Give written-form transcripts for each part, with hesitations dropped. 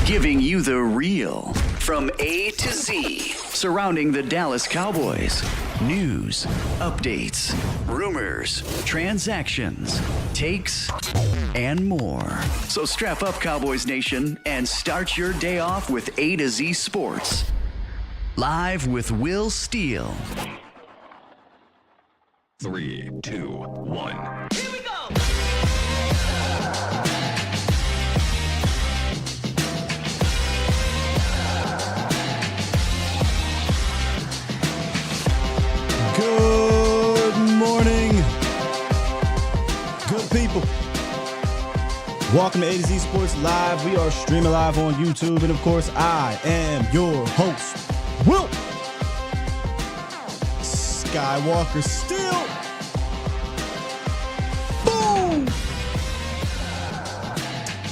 Giving you the real from A to Z surrounding the Dallas Cowboys. News, updates, rumors, transactions, takes, and more. So strap up, Cowboys Nation, and start your day off with A to Z Sports. Live with Will Steele. 3, 2, 1. Here we go! Good morning, good people. Welcome to A to Z Sports Live. We are streaming live on YouTube, and of course, I am your host, Will Skywalker. Still, boom!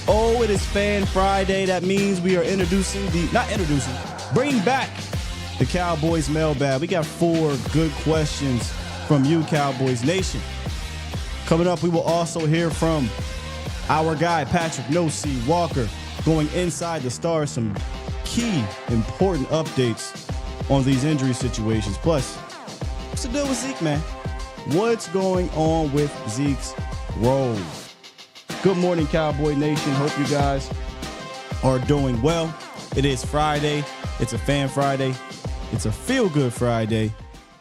Oh, it is Fan Friday. That means we are bringing back the Cowboys Mailbag. We got 4 good questions from you, Cowboys Nation. Coming up, we will also hear from our guy, Patrick Noy Walker, going inside the stars, some key, important updates on these injury situations. Plus, what's the deal with Zeke, man? What's going on with Zeke's role? Good morning, Cowboy Nation. Hope you guys are doing well. It is Friday. It's a Fan Friday. It's a feel-good Friday.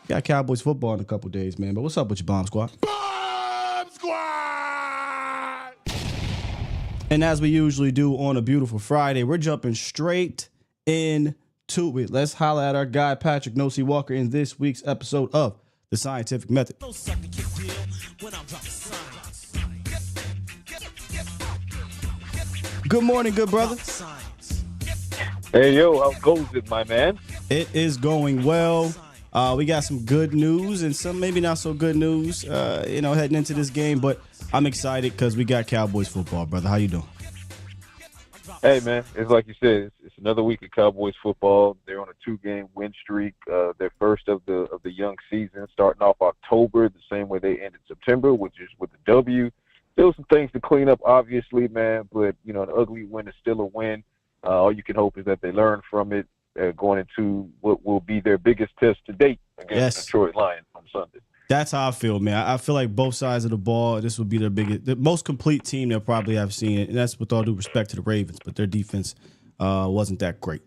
Got Cowboys football in a couple days, man. But what's up with your Bomb Squad? Bomb Squad! And as we usually do on a beautiful Friday, we're jumping straight into it. Let's holler at our guy, Patrick Noy Walker, in this week's episode of The Scientific Method. Good morning, good brother. Hey, yo, how goes it, my man? It is going well. We got some good news and some maybe not so good news, heading into this game. But I'm excited because we got Cowboys football, brother. How you doing? Hey, man, it's like you said, it's another week of Cowboys football. They're on a 2-game win streak. Their first of the young season, starting off October, the same way they ended September, which is with the W. Still some things to clean up, obviously, man. But an ugly win is still a win. All you can hope is that they learn from it going into what will be their biggest test to date against the Detroit Lions on Sunday. That's how I feel, man. I feel like both sides of the ball, this will be the most complete team they'll probably have seen. And that's with all due respect to the Ravens, but their defense wasn't that great.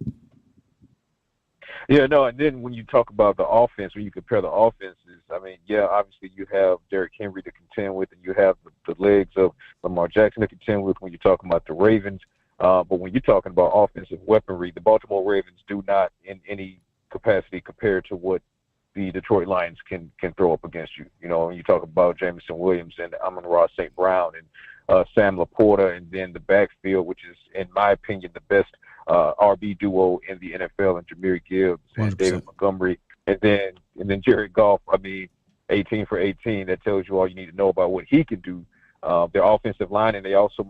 Yeah, no, and then when you talk about the offense, when you compare the offenses, I mean, yeah, obviously you have Derrick Henry to contend with, and you have the legs of Lamar Jackson to contend with when you're talking about the Ravens. But when you're talking about offensive weaponry, the Baltimore Ravens do not in any capacity compare to what the Detroit Lions can throw up against you. When you talk about Jameson Williams and Amon-Ra St. Brown and Sam Laporta, and then the backfield, which is, in my opinion, the best RB duo in the NFL, and Jahmyr Gibbs and 100%. David Montgomery, and then Jared Goff. I mean, 18 for 18. That tells you all you need to know about what he can do. Their offensive line, and they also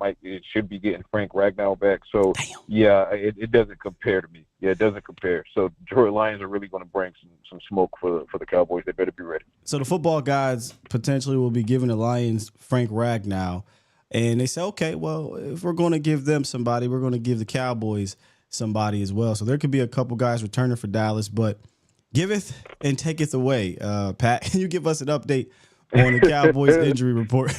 should be getting Frank Ragnow back. So, yeah, it doesn't compare to me. Yeah, it doesn't compare. So, Detroit Lions are really going to bring some smoke for the Cowboys. They better be ready. So the football guys potentially will be giving the Lions Frank Ragnow. And they say, okay, well, if we're going to give them somebody, we're going to give the Cowboys somebody as well. So there could be a couple guys returning for Dallas, but giveth and taketh away. Pat, can you give us an update on the Cowboys injury report?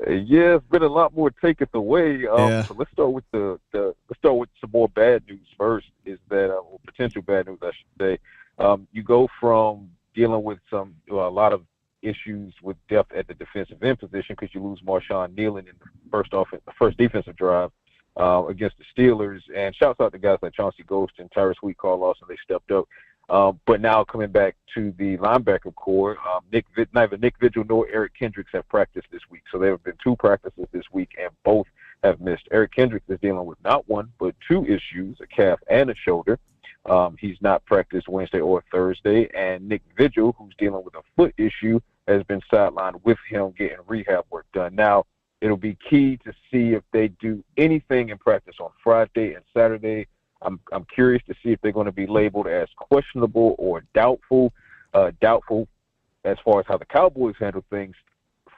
Yeah, it's been a lot more taketh away. So let's start with some more bad news first. Is that potential bad news, I should say? You go from dealing with a lot of issues with depth at the defensive end position because you lose Marshawn Nealon in the first defensive drive against the Steelers. And shouts out to guys like Chauncey Ghost and Tyrus Wheat, Carl Lawson. They stepped up. But now coming back to the linebacker core, neither Nick Vigil nor Eric Kendricks have practiced this week. So there have been 2 practices this week, and both have missed. Eric Kendricks is dealing with not 1, but 2 issues, a calf and a shoulder. He's not practiced Wednesday or Thursday. And Nick Vigil, who's dealing with a foot issue, has been sidelined with him getting rehab work done. Now, it'll be key to see if they do anything in practice on Friday and Saturday. I'm curious to see if they're going to be labeled as questionable or doubtful. Doubtful as far as how the Cowboys handle things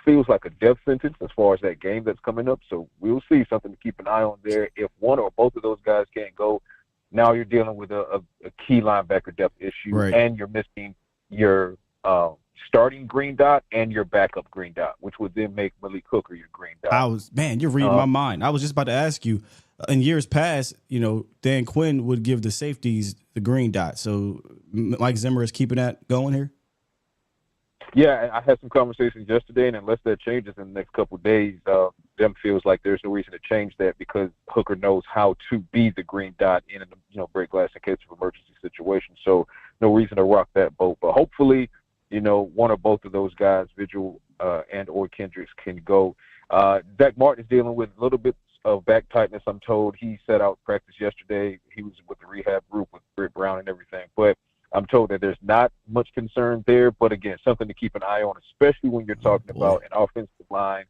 feels like a death sentence as far as that game that's coming up. So we'll see, something to keep an eye on there. If one or both of those guys can't go, now you're dealing with a key linebacker depth issue, right, and you're missing your starting green dot and your backup green dot, which would then make Malik Hooker your green dot. You're reading my mind. I was just about to ask you, in years past, Dan Quinn would give the safeties the green dot. So Mike Zimmer is keeping that going here? Yeah, I had some conversations yesterday, and unless that changes in the next couple of days, them feels like there's no reason to change that, because Hooker knows how to be the green dot in a break glass in case of emergency situation. So no reason to rock that boat. But hopefully, one or both of those guys, Vigil and or Kendricks, can go. Zach Martin is dealing with a little bit of back tightness, I'm told. He set out practice yesterday. He was with the rehab group with Britt Brown and everything. But I'm told that there's not much concern there, but again, something to keep an eye on, especially when you're talking about an offensive line.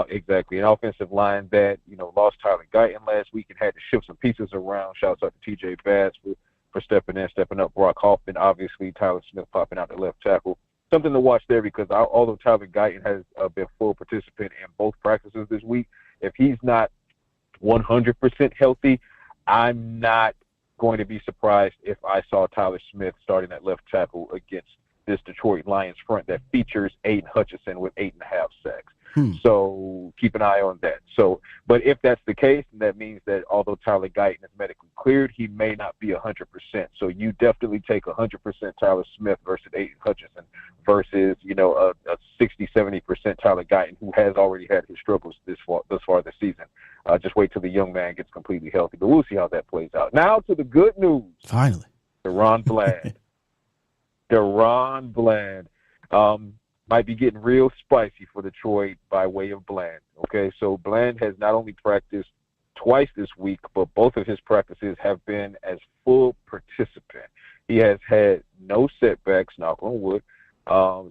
Exactly, an offensive line that, lost Tyler Guyton last week and had to shift some pieces around. Shouts out to TJ Bass for stepping up. Brock Hoffman, obviously, Tyler Smith popping out the left tackle. Something to watch there, because although Tyler Guyton has been full participant in both practices this week, if he's not 100% healthy, I'm not going to be surprised if I saw Tyler Smith starting at left tackle against this Detroit Lions front that features Aiden Hutchinson with 8.5 sacks. So keep an eye on that. So, but if that's the case, then that means that although Tyler Guyton is medically cleared, he may not be 100%. So you definitely take 100% Tyler Smith versus Aiden Hutchinson versus, a 60-70% Tyler Guyton, who has already had his struggles thus far this season. Just wait till the young man gets completely healthy. But we'll see how that plays out. Now to the good news. Finally. DaRon Bland. DaRon Bland. Might be getting real spicy for Detroit by way of Bland. Okay, so Bland has not only practiced twice this week, but both of his practices have been as full participant. He has had no setbacks, knock on wood.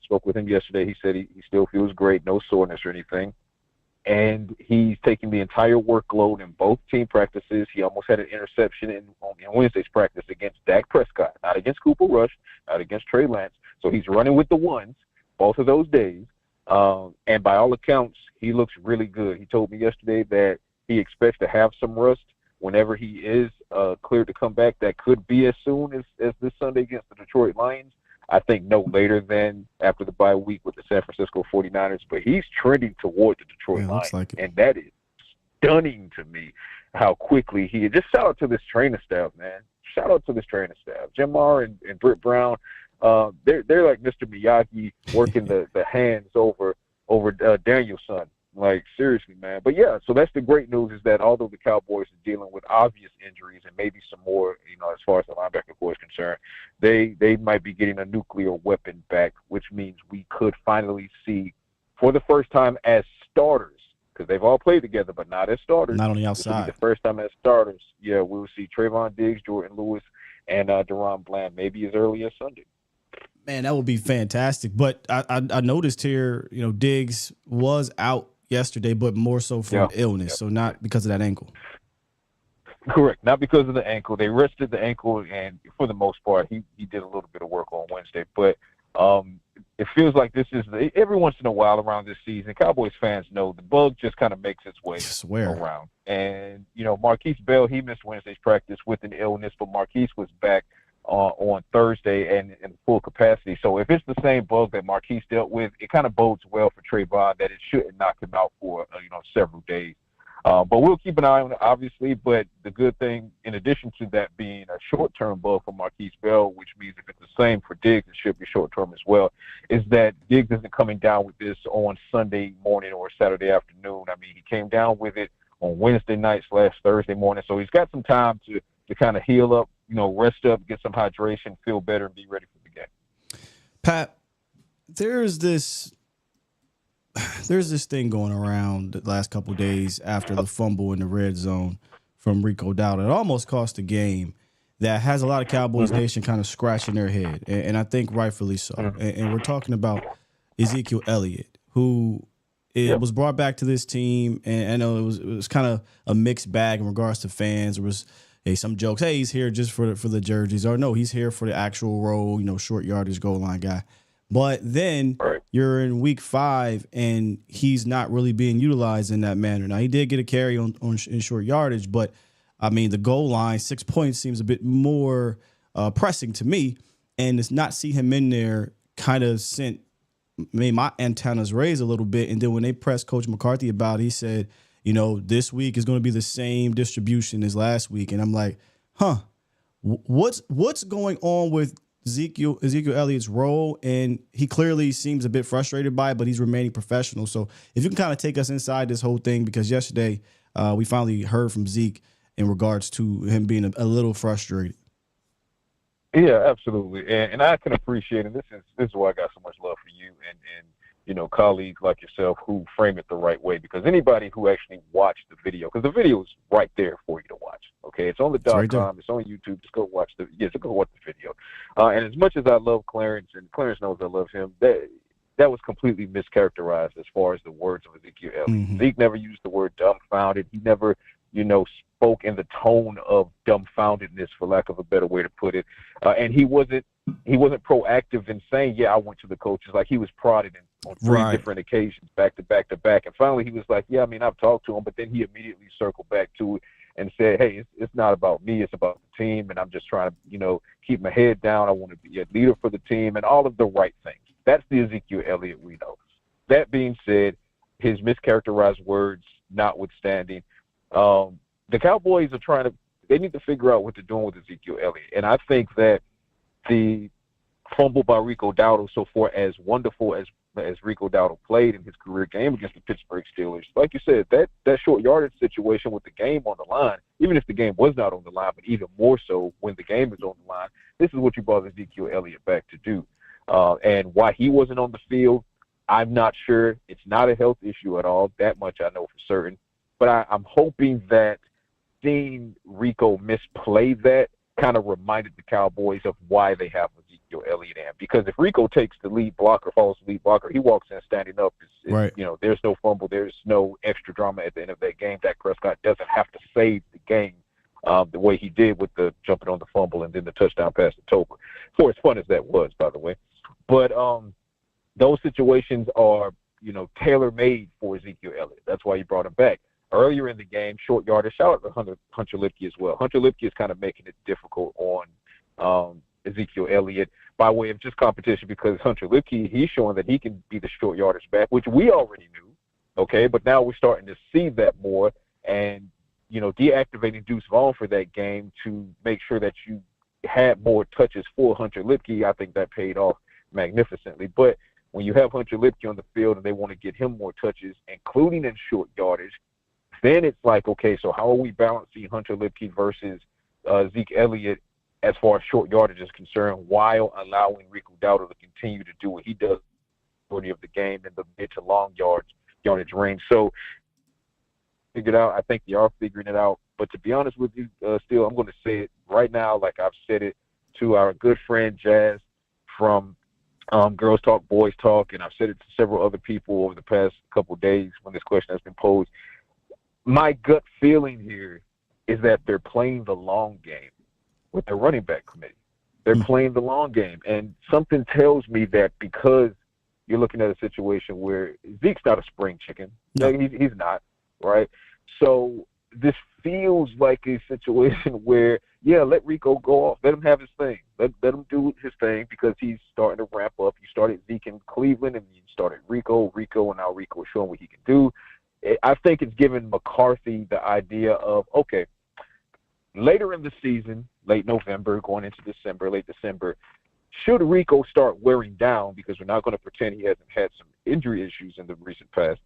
Spoke with him yesterday. He said he still feels great, no soreness or anything. And he's taking the entire workload in both team practices. He almost had an interception in Wednesday's practice against Dak Prescott, not against Cooper Rush, not against Trey Lance. So he's running with the ones both of those days. And by all accounts, he looks really good. He told me yesterday that he expects to have some rust whenever he is cleared to come back. That could be as soon as this Sunday against the Detroit Lions. I think no later than after the bye week with the San Francisco 49ers. But he's trending toward the Detroit Lions. Like and that is stunning to me, how quickly he – just shout out to this training staff, man. Shout out to this training staff. Jamar and Britt Brown, they're like Mr. Miyagi working the hands over Danielson. Like, seriously, man. But, yeah, so that's the great news, is that although the Cowboys are dealing with obvious injuries and maybe some more, as far as the linebacker core is concerned, they might be getting a nuclear weapon back, which means we could finally see, for the first time as starters, because they've all played together, but not as starters. Not on the outside. This will be the first time as starters. Yeah, we'll see Trayvon Diggs, Jordan Lewis, and DaRon Bland maybe as early as Sunday. Man, that would be fantastic. But I noticed here, Diggs was out yesterday, but more so for illness, so not because of that ankle. Correct, not because of the ankle. They rested the ankle, and for the most part, he did a little bit of work on Wednesday. But it feels like this is every once in a while around this season, Cowboys fans know the bug just kind of makes its way around. And, Marquise Bell, he missed Wednesday's practice with an illness, but Marquise was back on Thursday and in full capacity. So if it's the same bug that Marquise dealt with, it kind of bodes well for Trayvon that it shouldn't knock him out for, several days. But we'll keep an eye on it, obviously. But the good thing, in addition to that being a short-term bug for Marquise Bell, which means if it's the same for Diggs, it should be short-term as well, is that Diggs isn't coming down with this on Sunday morning or Saturday afternoon. I mean, he came down with it on Wednesday night / Thursday morning. So he's got some time to kind of heal up, rest up, get some hydration, feel better, and be ready for the game. Pat, there's this thing going around the last couple of days after the fumble in the red zone from Rico Dowdle. It almost cost the game, that has a lot of Cowboys Nation kind of scratching their head, and I think rightfully so. And we're talking about Ezekiel Elliott, who was brought back to this team, and I know it was kind of a mixed bag in regards to fans. There was some jokes, he's here just for the jerseys, or no, he's here for the actual role, short yardage goal line guy. But then you're in week 5 and he's not really being utilized in that manner. Now, he did get a carry in short yardage, but I mean, the goal line, 6 points seems a bit more pressing to me. And to not see him in there kind of made my antennas raise a little bit. And then when they pressed Coach McCarthy about it, he said, this week is going to be the same distribution as last week. And I'm like, what's going on with Ezekiel Elliott's role? And he clearly seems a bit frustrated by it, but he's remaining professional. So if you can kind of take us inside this whole thing, because yesterday we finally heard from Zeke in regards to him being a little frustrated. Yeah, absolutely. And I can appreciate it. This is why I got so much love for you and colleagues like yourself who frame it the right way, because anybody who actually watched the video, because the video is right there for you to watch. Okay, it's on the .com, it's on YouTube. Just go watch the video. And as much as I love Clarence, and Clarence knows I love him, that was completely mischaracterized as far as the words of Ezekiel Elliott. Mm-hmm. Zeke never used the word dumbfounded. He never, spoke in the tone of dumbfoundedness, for lack of a better way to put it. And he wasn't proactive in saying, yeah, I went to the coaches. Like, he was prodded on 3 different occasions, back to back to back. And finally he was like, yeah, I mean, I've talked to him, but then he immediately circled back to it and said, hey, it's not about me, it's about the team, and I'm just trying to, keep my head down. I want to be a leader for the team and all of the right things. That's the Ezekiel Elliott we know. That being said, his mischaracterized words notwithstanding, the Cowboys they need to figure out what they're doing with Ezekiel Elliott. And I think that the fumble by Rico Dowdle, so far as wonderful as Rico Dowdle played in his career game against the Pittsburgh Steelers, like you said, that short yardage situation with the game on the line, even if the game was not on the line, but even more so when the game is on the line, this is what you brought Ezekiel Elliott back to do. And why he wasn't on the field, I'm not sure. It's not a health issue at all. That much I know for certain. But I'm hoping that seeing Rico misplay that kind of reminded the Cowboys of why they have Ezekiel Elliott in. Because if Rico takes the lead blocker, follows the lead blocker, he walks in standing up. There's no fumble. There's no extra drama at the end of that game. Dak Prescott doesn't have to save the game the way he did with the jumping on the fumble and then the touchdown pass to Tolbert. For as fun as that was, by the way. But those situations are, tailor-made for Ezekiel Elliott. That's why you brought him back. Earlier in the game, short yardage, shout out to Hunter Lipke as well. Hunter Lipke is kind of making it difficult on Ezekiel Elliott by way of just competition, because Hunter Lipke, he's showing that he can be the short yardage back, which we already knew, okay? But now we're starting to see that more, and, deactivating Deuce Vaughn for that game to make sure that you had more touches for Hunter Lipke, I think that paid off magnificently. But when you have Hunter Lipke on the field and they want to get him more touches, including in short yardage, then it's like, okay, so how are we balancing Hunter Lipke versus Zeke Elliott as far as short yardage is concerned, while allowing Rico Dowdle to continue to do what he does majority of the game in the mid to long yardage range. So figured out. I think they are figuring it out. But to be honest with you, still, I'm going to say it right now, like I've said it to our good friend Jazz from Girls Talk, Boys Talk, and I've said it to several other people over the past couple of days when this question has been posed. My gut feeling here is that they're playing the long game with the running back committee. They're playing the long game. And something tells me that because you're looking at a situation where Zeke's not a spring chicken. No. He's not, right? So this feels like a situation where, yeah, let Rico go off. Let him have his thing. Let him do his thing, because he's starting to ramp up. You started Zeke in Cleveland, and you started Rico, and now Rico is showing what he can do. I think it's given McCarthy the idea of, okay, later in the season, late November, going into December, late December, should Rico start wearing down, because we're not going to pretend he hasn't had some injury issues in the recent past,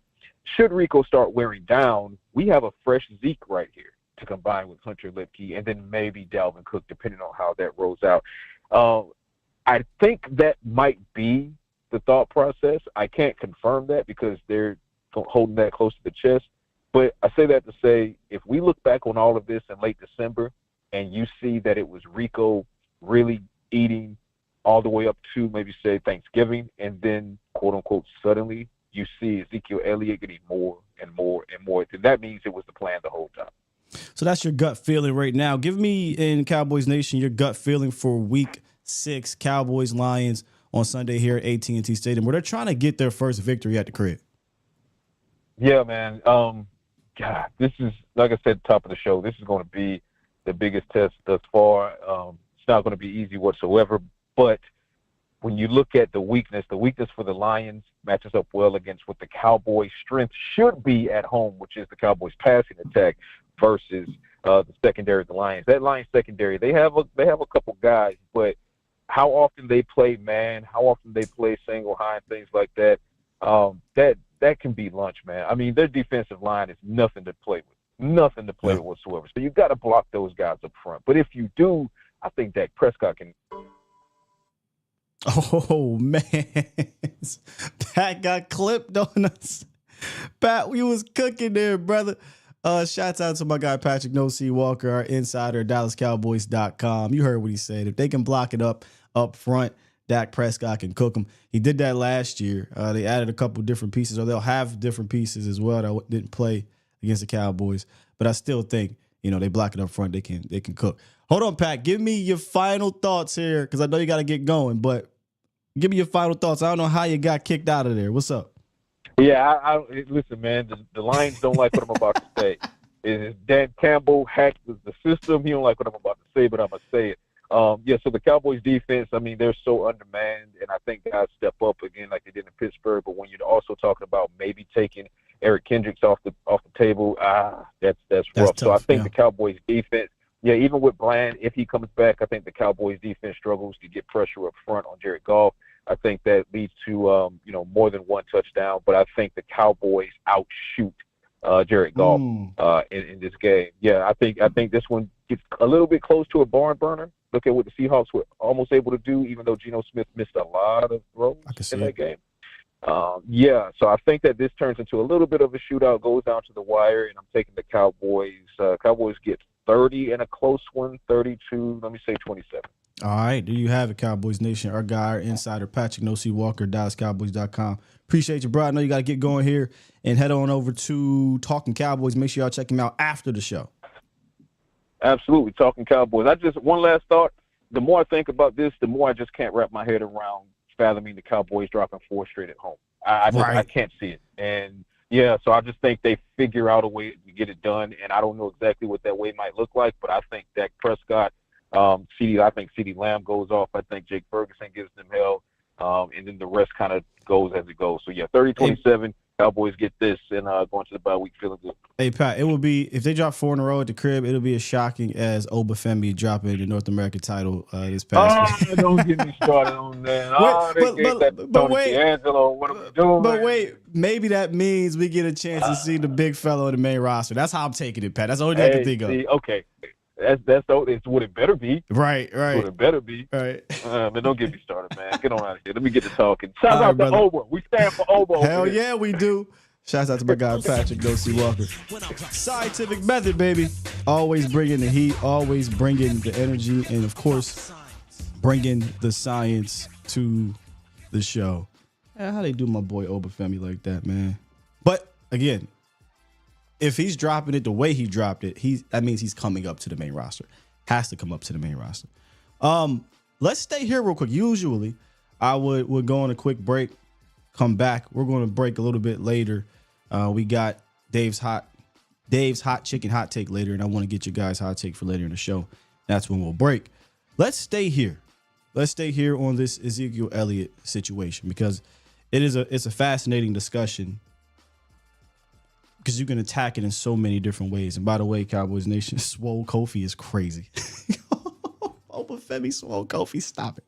should Rico start wearing down, we have a fresh Zeke right here to combine with Hunter Lipke, and then maybe Dalvin Cook, depending on how that rolls out. I think that might be the thought process. I can't confirm that because they're holding that close to the chest. But I say that to say, if we look back on all of this in late December and you see that it was Rico really eating all the way up to maybe say Thanksgiving, and then quote unquote suddenly you see Ezekiel Elliott getting more and more and more, then that means it was the plan the whole time. So that's your gut feeling right now. Give me, in Cowboys Nation, your gut feeling for Week 6, Cowboys Lions on Sunday here at AT&T Stadium, where they're trying to get their first victory at the crib. Yeah, man. God, this is, like I said at the top of the show, this is going to be the biggest test thus far. It's not going to be easy whatsoever, but when you look at the weakness for the Lions matches up well against what the Cowboys' strength should be at home, which is the Cowboys' passing attack versus the secondary of the Lions. That Lions secondary, they have a couple guys, but how often they play man, how often they play single high and things like that, that can be lunch, man. I mean, their defensive line is nothing to play with whatsoever. So you've got to block those guys up front. But if you do, I think Dak Prescott can. Oh, man. Pat got clipped on us. Pat, we was cooking there, brother. Shouts out to my guy, Patrick Noy Walker, our insider, DallasCowboys.com. You heard what he said. If they can block it up front, Dak Prescott can cook them. He did that last year. They added a couple different pieces, or they'll have different pieces as well that didn't play against the Cowboys. But I still think, they block it up front, they can cook. Hold on, Pat. Give me your final thoughts here, because I know you got to get going. But give me your final thoughts. I don't know how you got kicked out of there. What's up? Yeah, listen, man. The Lions don't like what I'm about to say. Dan Campbell hacked the system. He don't like what I'm about to say, but I'm gonna say it. So the Cowboys defense, I mean, they're so undermanned, and I think guys step up again like they did in Pittsburgh. But when you're also talking about maybe taking Eric Kendricks off the table, that's rough. Tough, so I think yeah. the Cowboys defense, even with Bland, if he comes back, I think the Cowboys defense struggles to get pressure up front on Jared Goff. I think that leads to more than one touchdown, but I think the Cowboys outshoot Jared Goff in this game. Yeah, I think this one gets a little bit close to a barn burner. Look at what the Seahawks were almost able to do, even though Geno Smith missed a lot of throws in that game. So I think that this turns into a little bit of a shootout, goes down to the wire, and I'm taking the Cowboys. Cowboys get 30 in a close one, 32, let me say 27. All right, there you have it, Cowboys Nation. Our guy, our insider, Patrick Noy Walker, DallasCowboys.com. Appreciate you, bro. I know you got to get going here and head on over to Talking Cowboys. Make sure y'all check him out after the show. Absolutely, Talking Cowboys. One last thought. The more I think about this, the more I just can't wrap my head around fathoming the Cowboys dropping 4 straight at home. I can't see it. And, so I just think they figure out a way to get it done, and I don't know exactly what that way might look like, but I think Dak Prescott, I think CeeDee Lamb goes off. I think Jake Ferguson gives them hell, and then the rest kind of goes as it goes. So, 30-27. Cowboys get this and going to the bye week feeling good. Hey, Pat, it will be, if they drop 4 in a row at the crib, it'll be as shocking as Obafemi dropping the North American title this past week. Don't get me started on that. But wait, maybe that means we get a chance to see the big fellow in the main roster. That's how I'm taking it, Pat. That's the only thing I can think of. Okay. It's what it better be. Right. What it better be. Right. Man, don't get me started, man. Get on out of here. Let me get to talking. Shout out to Obo. We stand for Obo. Hell yeah, we do. Shouts out to my guy, Patrick Noy Walker. Scientific method, baby. Always bringing the heat, always bringing the energy, and, of course, bringing the science to the show. How they do my boy Obafemi like that, man? But, again, if he's dropping it the way he dropped it, that means he's coming up to the main roster. Has to come up to the main roster. Let's stay here real quick. Usually, I would go on a quick break, come back. We're going to break a little bit later. We got Dave's hot chicken hot take later, and I want to get you guys' hot take for later in the show. That's when we'll break. Let's stay here. Let's stay here on this Ezekiel Elliott situation, because it's a fascinating discussion, because you can attack it in so many different ways. And by the way, Cowboys Nation, Swole Kofi is crazy. Obafemi Swole Kofi, stop it.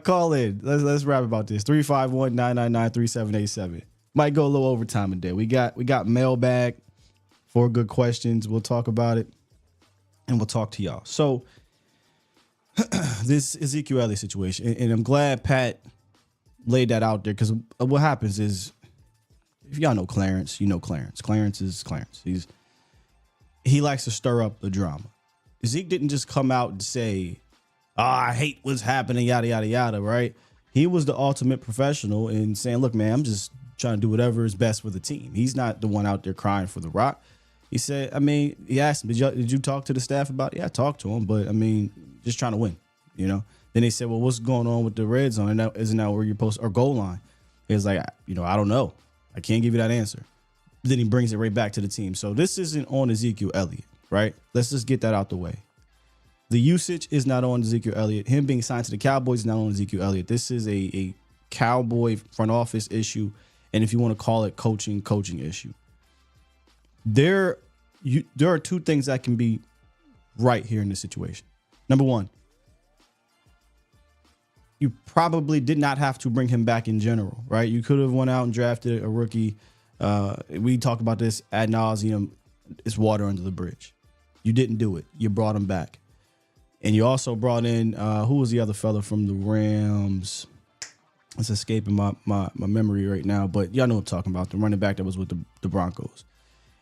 Call in. Let's rap about this. 351-999-3787. Might go a little overtime today. We got Mailbag, 4 good questions. We'll talk about it, and we'll talk to y'all. So this Ezekiel Elliott situation, and I'm glad Pat laid that out there, because what happens is, if y'all know Clarence, you know Clarence. Clarence is Clarence. He likes to stir up the drama. Zeke didn't just come out and say, I hate what's happening, yada, yada, yada, right? He was the ultimate professional in saying, look, man, I'm just trying to do whatever is best for the team. He's not the one out there crying for the rock. He said, he asked him, did you talk to the staff about it? Yeah, I talked to him, but, just trying to win, Then Then they said, well, what's going on with the red zone? And isn't that where you're supposed or goal line? It's like, I don't know. I can't give you that answer. Then he brings it right back to the team. So this isn't on Ezekiel Elliott, right? Let's just get that out the way. The usage is not on Ezekiel Elliott. Him being signed to the Cowboys is not on Ezekiel Elliott. This is a Cowboy front office issue. And if you want to call it coaching issue. There are two things that can be right here in this situation. Number one, you probably did not have to bring him back in general, right? You could have went out and drafted a rookie. We talk about this ad nauseum. It's water under the bridge. You didn't do it. You brought him back. And you also brought in, who was the other fella from the Rams? It's escaping my memory right now, but y'all know what I'm talking about. The running back that was with the Broncos.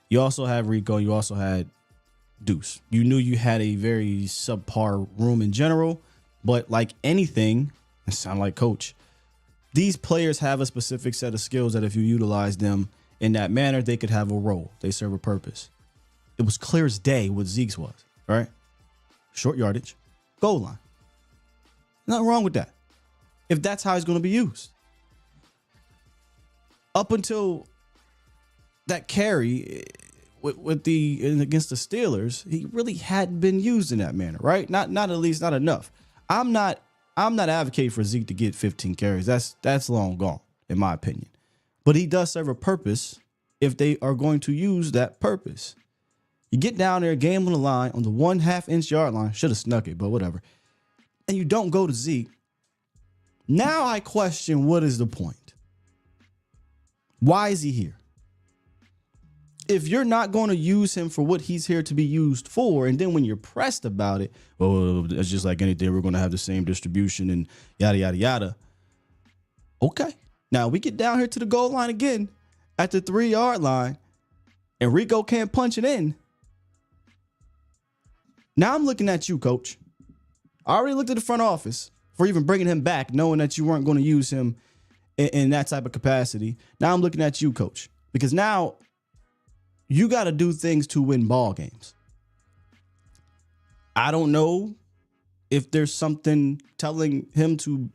You also had Rico. You also had Deuce. You knew you had a very subpar room in general, but like anything, it sound like coach. These players have a specific set of skills that if you utilize them in that manner, they could have a role. They serve a purpose. It was clear as day what Zeke's was, right? Short yardage, goal line. Nothing wrong with that. If that's how he's going to be used. Up until that carry with against the Steelers, he really hadn't been used in that manner, right? Not at least not enough. I'm not advocating for Zeke to get 15 carries. That's long gone, in my opinion. But he does serve a purpose if they are going to use that purpose. You get down there, game on the line, on the 1/2 inch yard line. Should have snuck it, but whatever. And you don't go to Zeke. Now I question, what is the point? Why is he here? If you're not going to use him for what he's here to be used for, and then when you're pressed about it, oh, it's just like anything, we're going to have the same distribution and yada, yada, yada. Okay. Now we get down here to the goal line again at the 3-yard line, and Rico can't punch it in. Now I'm looking at you, coach. I already looked at the front office for even bringing him back, knowing that you weren't going to use him in that type of capacity. Now I'm looking at you, coach, because now you got to do things to win ball games. I don't know if there's something telling him to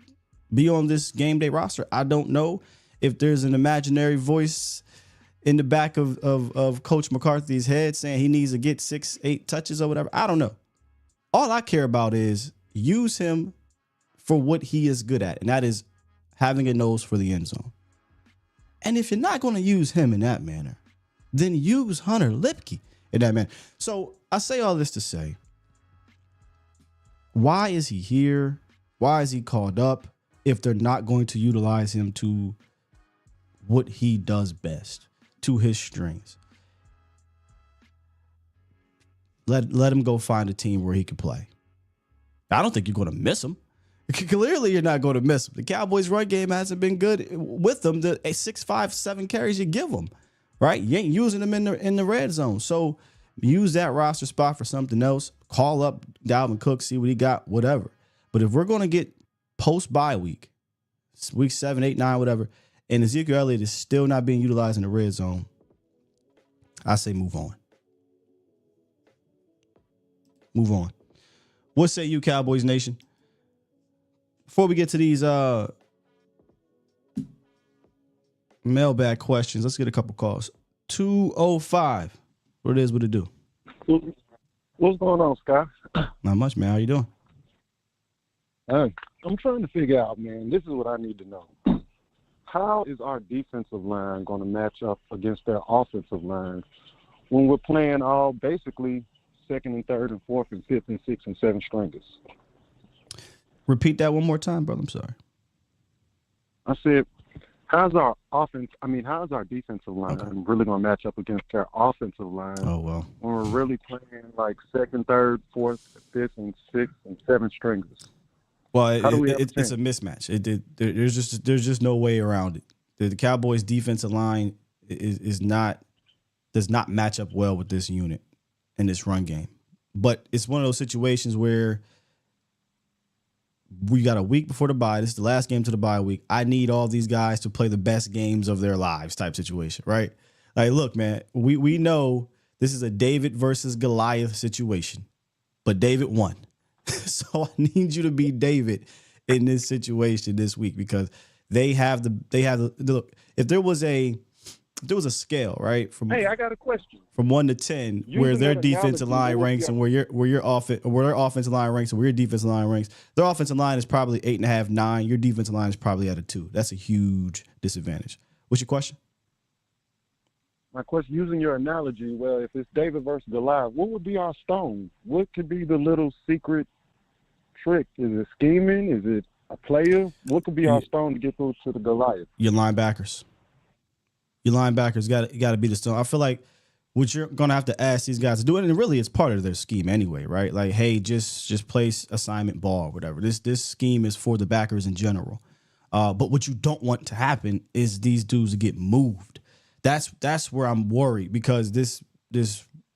be on this game day roster. I don't know if there's an imaginary voice in the back of Coach McCarthy's head saying he needs to get 6-8 touches or whatever. I don't know. All I care about is use him for what he is good at, and that is having a nose for the end zone. And if you're not going to use him in that manner, then use Hunter Lipke in that manner. So I say all this to say, why is he here? Why is he called up if they're not going to utilize him to what he does best, to his strengths? Let him go find a team where he can play. I don't think you're going to miss him. Clearly, you're not going to miss him. The Cowboys' run game hasn't been good with them. The 6, 5, 7 carries you give them, right? You ain't using them in the red zone. So use that roster spot for something else. Call up Dalvin Cook, see what he got, whatever. But if we're going to get post-bye week 7, 8, 9, whatever, and Ezekiel Elliott is still not being utilized in the red zone, I say move on. Move on. What say you, Cowboys Nation? Before we get to these mailbag questions, let's get a couple calls. 205. What it is, what it do? What's going on, Scott? Not much, man. How you doing? I'm trying to figure out, man, this is what I need to know. How is our defensive line going to match up against their offensive line when we're playing all basically second and third and fourth and fifth and sixth and seventh stringers? Repeat that one more time, brother. I'm sorry. I said, how's our defensive line really going to match up against their offensive line? Oh, well. When we're really playing like second, third, fourth, fifth, and sixth and seventh stringers? Well, it's a mismatch. There's just no way around it. The Cowboys' defensive line does not match up well with this unit in this run game. But it's one of those situations where we got a week before the bye. This is the last game to the bye week. I need all these guys to play the best games of their lives type situation, right? Like, look, man, we know this is a David versus Goliath situation, but David won. So I need you to be David in this situation this week because they have the look. If there was a scale, right? Hey, I got a question. From 1 to 10, Using where their that defensive analogy, line ranks and where their offensive line ranks and where your defensive line ranks. Their offensive line is probably 8.5, 9. Your defensive line is probably at a 2. That's a huge disadvantage. What's your question? My question, using your analogy, well, if it's David versus Goliath, what would be our stone? What could be the little secret trick? Is it scheming? Is it a player? What could be our stone to get through to the Goliath? Your linebackers. Your linebackers got to be the stone. I feel like what you're going to have to ask these guys to do, and really it's part of their scheme anyway, right? Like, hey, just place assignment ball or whatever. This scheme is for the backers in general. But what you don't want to happen is these dudes to get moved. That's where I'm worried because this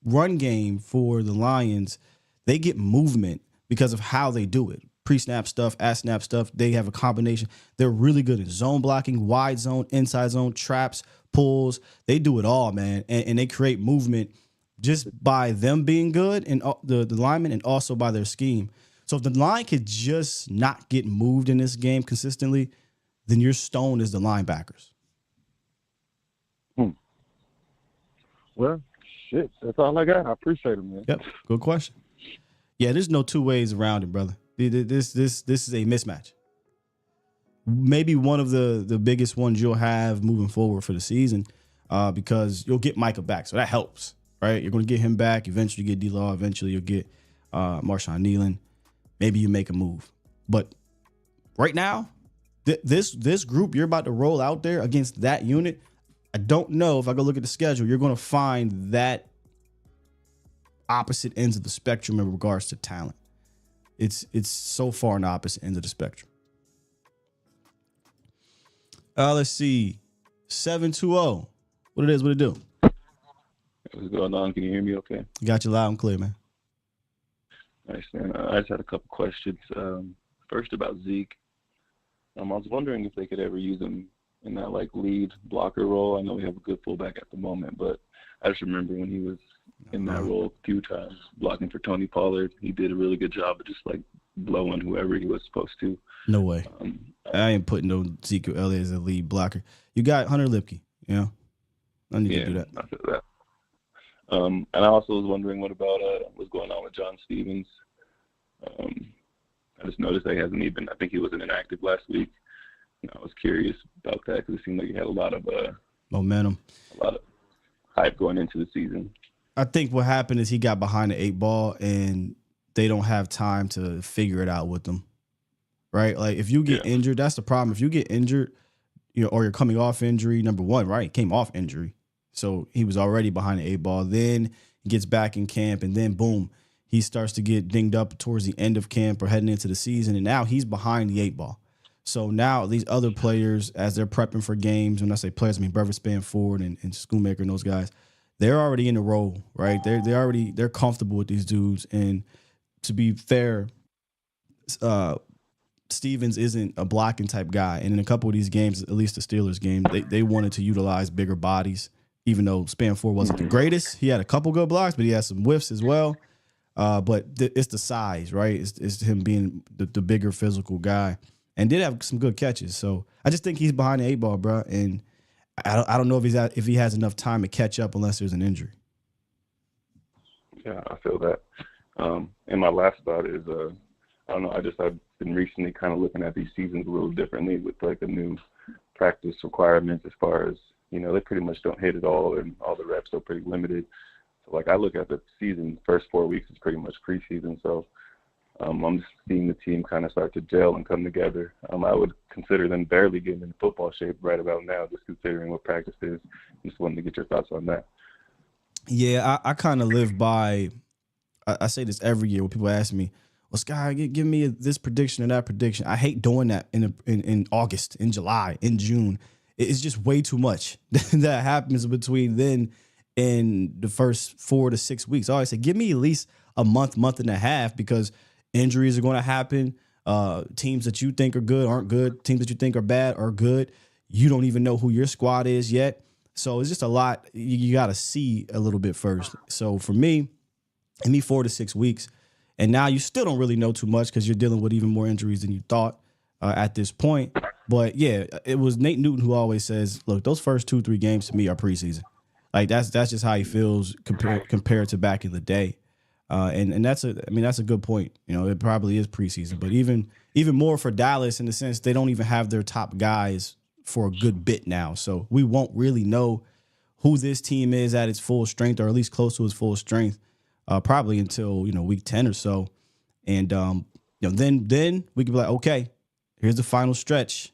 run game for the Lions, they get movement because of how they do it. Pre-snap stuff, at-snap stuff, they have a combination. They're really good at zone blocking, wide zone, inside zone, traps, pulls. They do it all, man, and they create movement just by them being good and the linemen and also by their scheme. So if the line could just not get moved in this game consistently, then your stone is the linebackers. Well, shit, that's all I got. I appreciate it, man. Yep, good question. Yeah, there's no two ways around it, brother. This is a mismatch. Maybe one of the biggest ones you'll have moving forward for the season, because you'll get Micah back, so that helps, right? You're going to get him back. Eventually, you get D-Law. Eventually, you'll get Marshawn Nealon. Maybe you make a move, but right now, this group you're about to roll out there against that unit, I don't know if I go look at the schedule, you're going to find that opposite ends of the spectrum in regards to talent. It's so far on the opposite ends of the spectrum. Let's see. 720. What it do? What's going on? Can you hear me okay? Got you loud and clear, man. Nice, man. I just had a couple questions. First about Zeke. I was wondering if they could ever use him in that lead blocker role. I know we have a good fullback at the moment, but I just remember when he was in that role a few times blocking for Tony Pollard. He did a really good job of just blowing whoever he was supposed to. No way. I ain't putting no Ezekiel Elliott as a lead blocker. You got Hunter Lipke, I need to do that. I feel that. And I also was wondering what about what's going on with John Stevens. I just noticed I think he wasn't inactive last week. I was curious about that because it seemed like he had a lot of momentum, a lot of hype going into the season. I think what happened is he got behind the 8 ball and they don't have time to figure it out with them, right? Like if you get injured, that's the problem. If you get injured, or you're coming off injury, number one, right? He came off injury. So he was already behind the 8 ball. Then he gets back in camp and then boom, he starts to get dinged up towards the end of camp or heading into the season. And now he's behind the 8 ball. So now these other players, as they're prepping for games, when I say players, I mean Brevin Spanford and Schoonmaker and those guys, they're already in the role, right? They're comfortable with these dudes. And to be fair, Stevens isn't a blocking type guy. And in a couple of these games, at least the Steelers game, they wanted to utilize bigger bodies, even though Spanford wasn't the greatest. He had a couple good blocks, but he had some whiffs as well. But it's the size, right? It's him being the bigger physical guy. And did have some good catches. So I just think he's behind the 8 ball, bro. And I don't know if he has enough time to catch up unless there's an injury. Yeah, I feel that. And my last thought is, I don't know, I've been recently kind of looking at these seasons a little differently with the new practice requirements as far as, they pretty much don't hit it all and all the reps are pretty limited. So I look at the season, first 4 weeks is pretty much preseason. So I'm just seeing the team kind of start to gel and come together. I would consider them barely getting in football shape right about now, just considering what practice is. Just wanted to get your thoughts on that. Yeah, I kind of live by, I say this every year when people ask me, well, Sky, give me this prediction or that prediction. I hate doing that in August, in July, in June. It's just way too much that happens between then and the first 4 to 6 weeks. I always say, give me at least a month and a half because injuries are going to happen. Teams that you think are good aren't good. Teams that you think are bad are good. You don't even know who your squad is yet. So it's just a lot. You got to see a little bit first. So for me, 4 to 6 weeks. And now you still don't really know too much because you're dealing with even more injuries than you thought at this point. But yeah, it was Nate Newton who always says, look, those first 2-3 games to me are preseason. Like that's just how he feels compared to back in the day. And that's a good point. You know, it probably is preseason, but even more for Dallas in the sense they don't even have their top guys for a good bit now. So we won't really know who this team is at its full strength, or at least close to its full strength, probably until, you know, week 10 or so. And, you know, then we can be like, okay, here's the final stretch.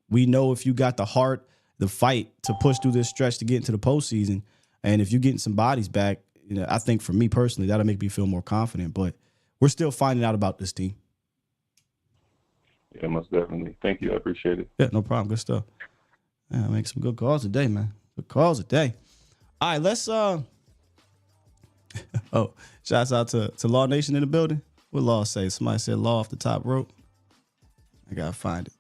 We know if you got the heart, the fight to push through this stretch to get into the postseason. And if you're getting some bodies back, you know, I think for me personally, that'll make me feel more confident. But we're still finding out about this team. Yeah, most definitely. Thank you. I appreciate it. Yeah, no problem. Good stuff. Yeah, make some good calls today, man. Good calls today. All right, let's oh, shouts out to Law Nation in the building. What Law say? Somebody said Law off the top rope. I gotta find it.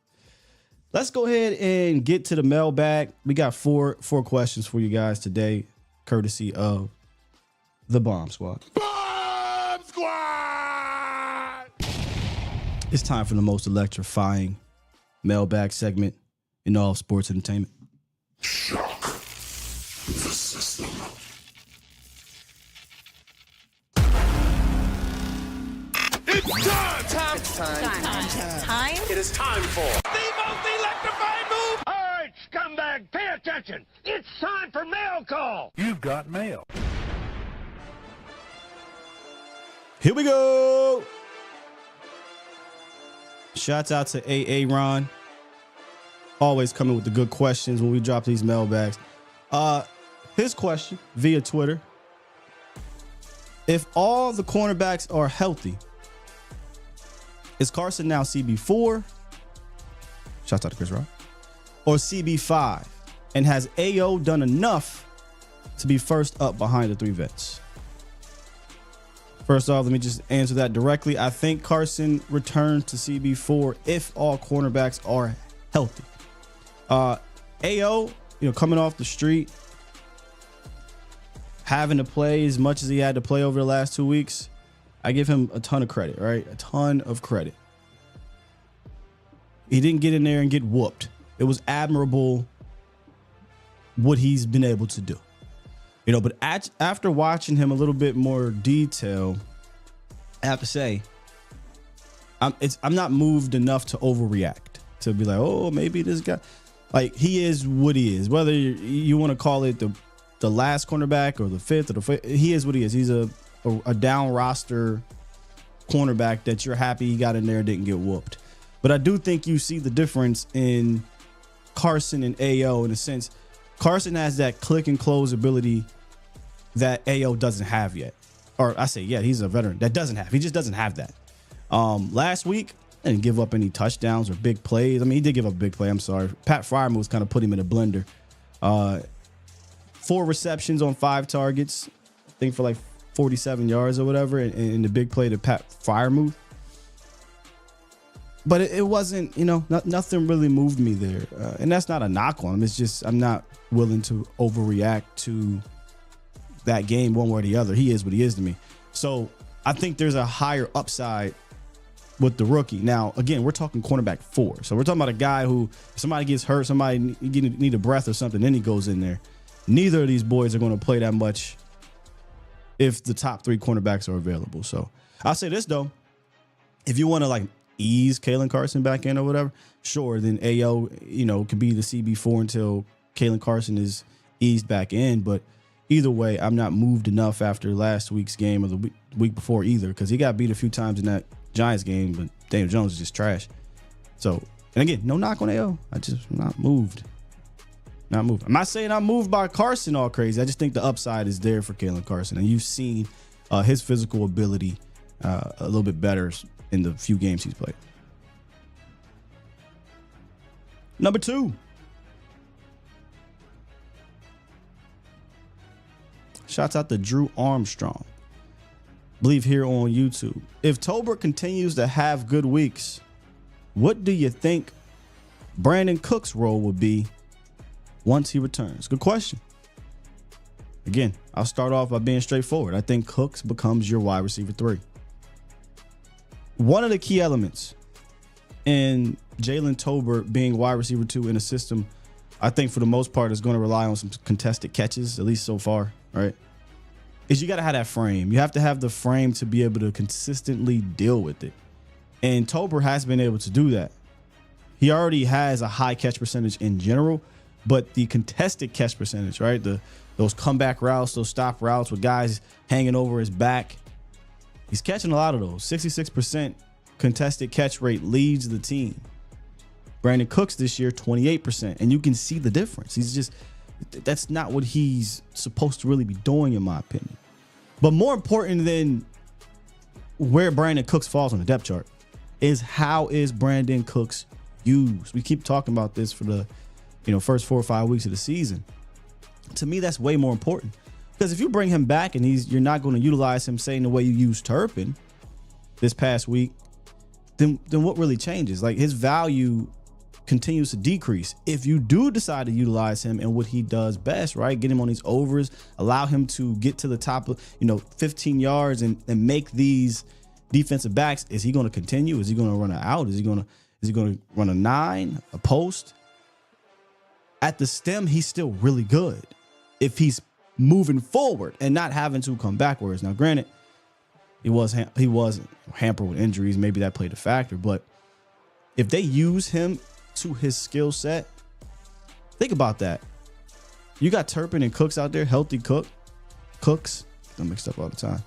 Let's go ahead and get to the mailbag. We got four questions for you guys today, courtesy of the Bomb Squad. Bomb Squad! It's time for the most electrifying mailbag segment in all of sports entertainment. Shock the system. It's time! Time? It is time for The most electrifying move! All right, scumbag, pay attention. It's time for mail call. You've Got Mail. Here we go. Shouts out to AA Ron. Always coming with the good questions when we drop these mailbags. His question via Twitter: if all the cornerbacks are healthy, is Carson now CB4? Shouts out to Chris Rock. Or CB5? And has AO done enough to be first up behind the three vets? First off, let me just answer that directly. I think Carson returned to CB4 if all cornerbacks are healthy. AO, you know, coming off the street, having to play as much as he had to play over the last 2 weeks, I give him a ton of credit, right? A ton of credit. He didn't get in there and get whooped. It was admirable what he's been able to do. You know, but after watching him a little bit more detail, I have to say, I'm not moved enough to overreact, to be like, oh, maybe this guy, like, he is what he is. Whether you want to call it the last cornerback or the fifth or the fifth, he is what he is. He's a down roster cornerback that you're happy he got in there and didn't get whooped. But I do think you see the difference in Carson and AO in a sense. Carson has that click and close ability that AO doesn't have yet. Or I say, yeah, he's a veteran that doesn't have. He just doesn't have that. Last week, didn't give up any touchdowns or big plays. I mean, he did give up a big play. I'm sorry. Pat Freiermuth kind of put him in a blender. 4 receptions on 5 targets, I think for like 47 yards or whatever, in the big play to Pat Freiermuth. But it wasn't, you know, nothing really moved me there. And that's not a knock on him. It's just I'm not willing to overreact to that game one way or the other. He is what he is to me. So I think there's a higher upside with the rookie. Now, again, we're talking cornerback 4. So we're talking about a guy who, if somebody gets hurt, somebody need a breath or something, then he goes in there. Neither of these boys are going to play that much if the top 3 cornerbacks are available. So I'll say this, though. If you want to, like, ease Kalen Carson back in or whatever, sure, then AO, you know, could be the CB4 until Kalen Carson is eased back in. But either way, I'm not moved enough after last week's game or the week before either, because he got beat a few times in that Giants game, but Daniel Jones is just trash. So, and again, no knock on AO. I just not moved. Not moved. I'm not saying I'm moved by Carson all crazy. I just think the upside is there for Kalen Carson, and you've seen his physical ability a little bit better in the few games he's played. Number 2. Shouts out to Drew Armstrong. Believe here on YouTube. If Tolbert continues to have good weeks, what do you think Brandon Cook's role would be once he returns? Good question. Again, I'll start off by being straightforward. I think Cooks becomes your wide receiver 3. one of the key elements in Jalen Tolbert being wide receiver 2 in a system, I think for the most part is going to rely on some contested catches, at least so far, right? Is you got to have that frame. You have to have the frame to be able to consistently deal with it. And Tolbert has been able to do that. He already has a high catch percentage in general, but the contested catch percentage, right? Those comeback routes, those stop routes with guys hanging over his back, he's catching a lot of those. 66% contested catch rate leads the team. Brandon Cooks this year, 28%. And you can see the difference. That's not what he's supposed to really be doing, in my opinion. But more important than where Brandon Cooks falls on the depth chart is how is Brandon Cooks used. We keep talking about this for the first 4 or 5 weeks of the season. To me, that's way more important. Because if you bring him back and you're not going to utilize him, say, in the way you used Turpin this past week, then what really changes? Like, his value continues to decrease. If you do decide to utilize him and what he does best, right? Get him on these overs, allow him to get to the top of 15 yards and make these defensive backs. Is he going to continue? Is he going to run an out? Is he going to run a 9, a post? At the stem, he's still really good if he's moving forward and not having to come backwards. Now, granted, he was hampered with injuries. Maybe that played a factor. But if they use him to his skill set, think about that. You got Turpin and Cooks out there, healthy Cooks. I'm mixed up all the time.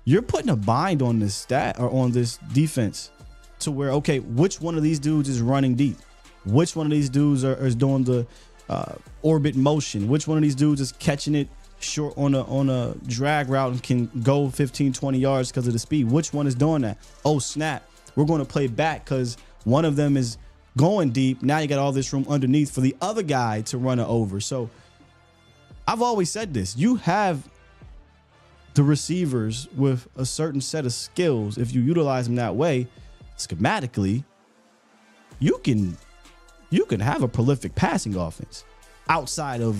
You're putting a bind on this stat or on this defense to where, okay, which one of these dudes is running deep? Which one of these dudes is doing the orbit motion? Which one of these dudes is catching it short on a drag route and can go 15, 20 yards because of the speed? Which one is doing that? Oh, snap. We're going to play back because one of them is going deep. Now you got all this room underneath for the other guy to run it over. So I've always said this. You have the receivers with a certain set of skills. If you utilize them that way, schematically, you can have a prolific passing offense outside of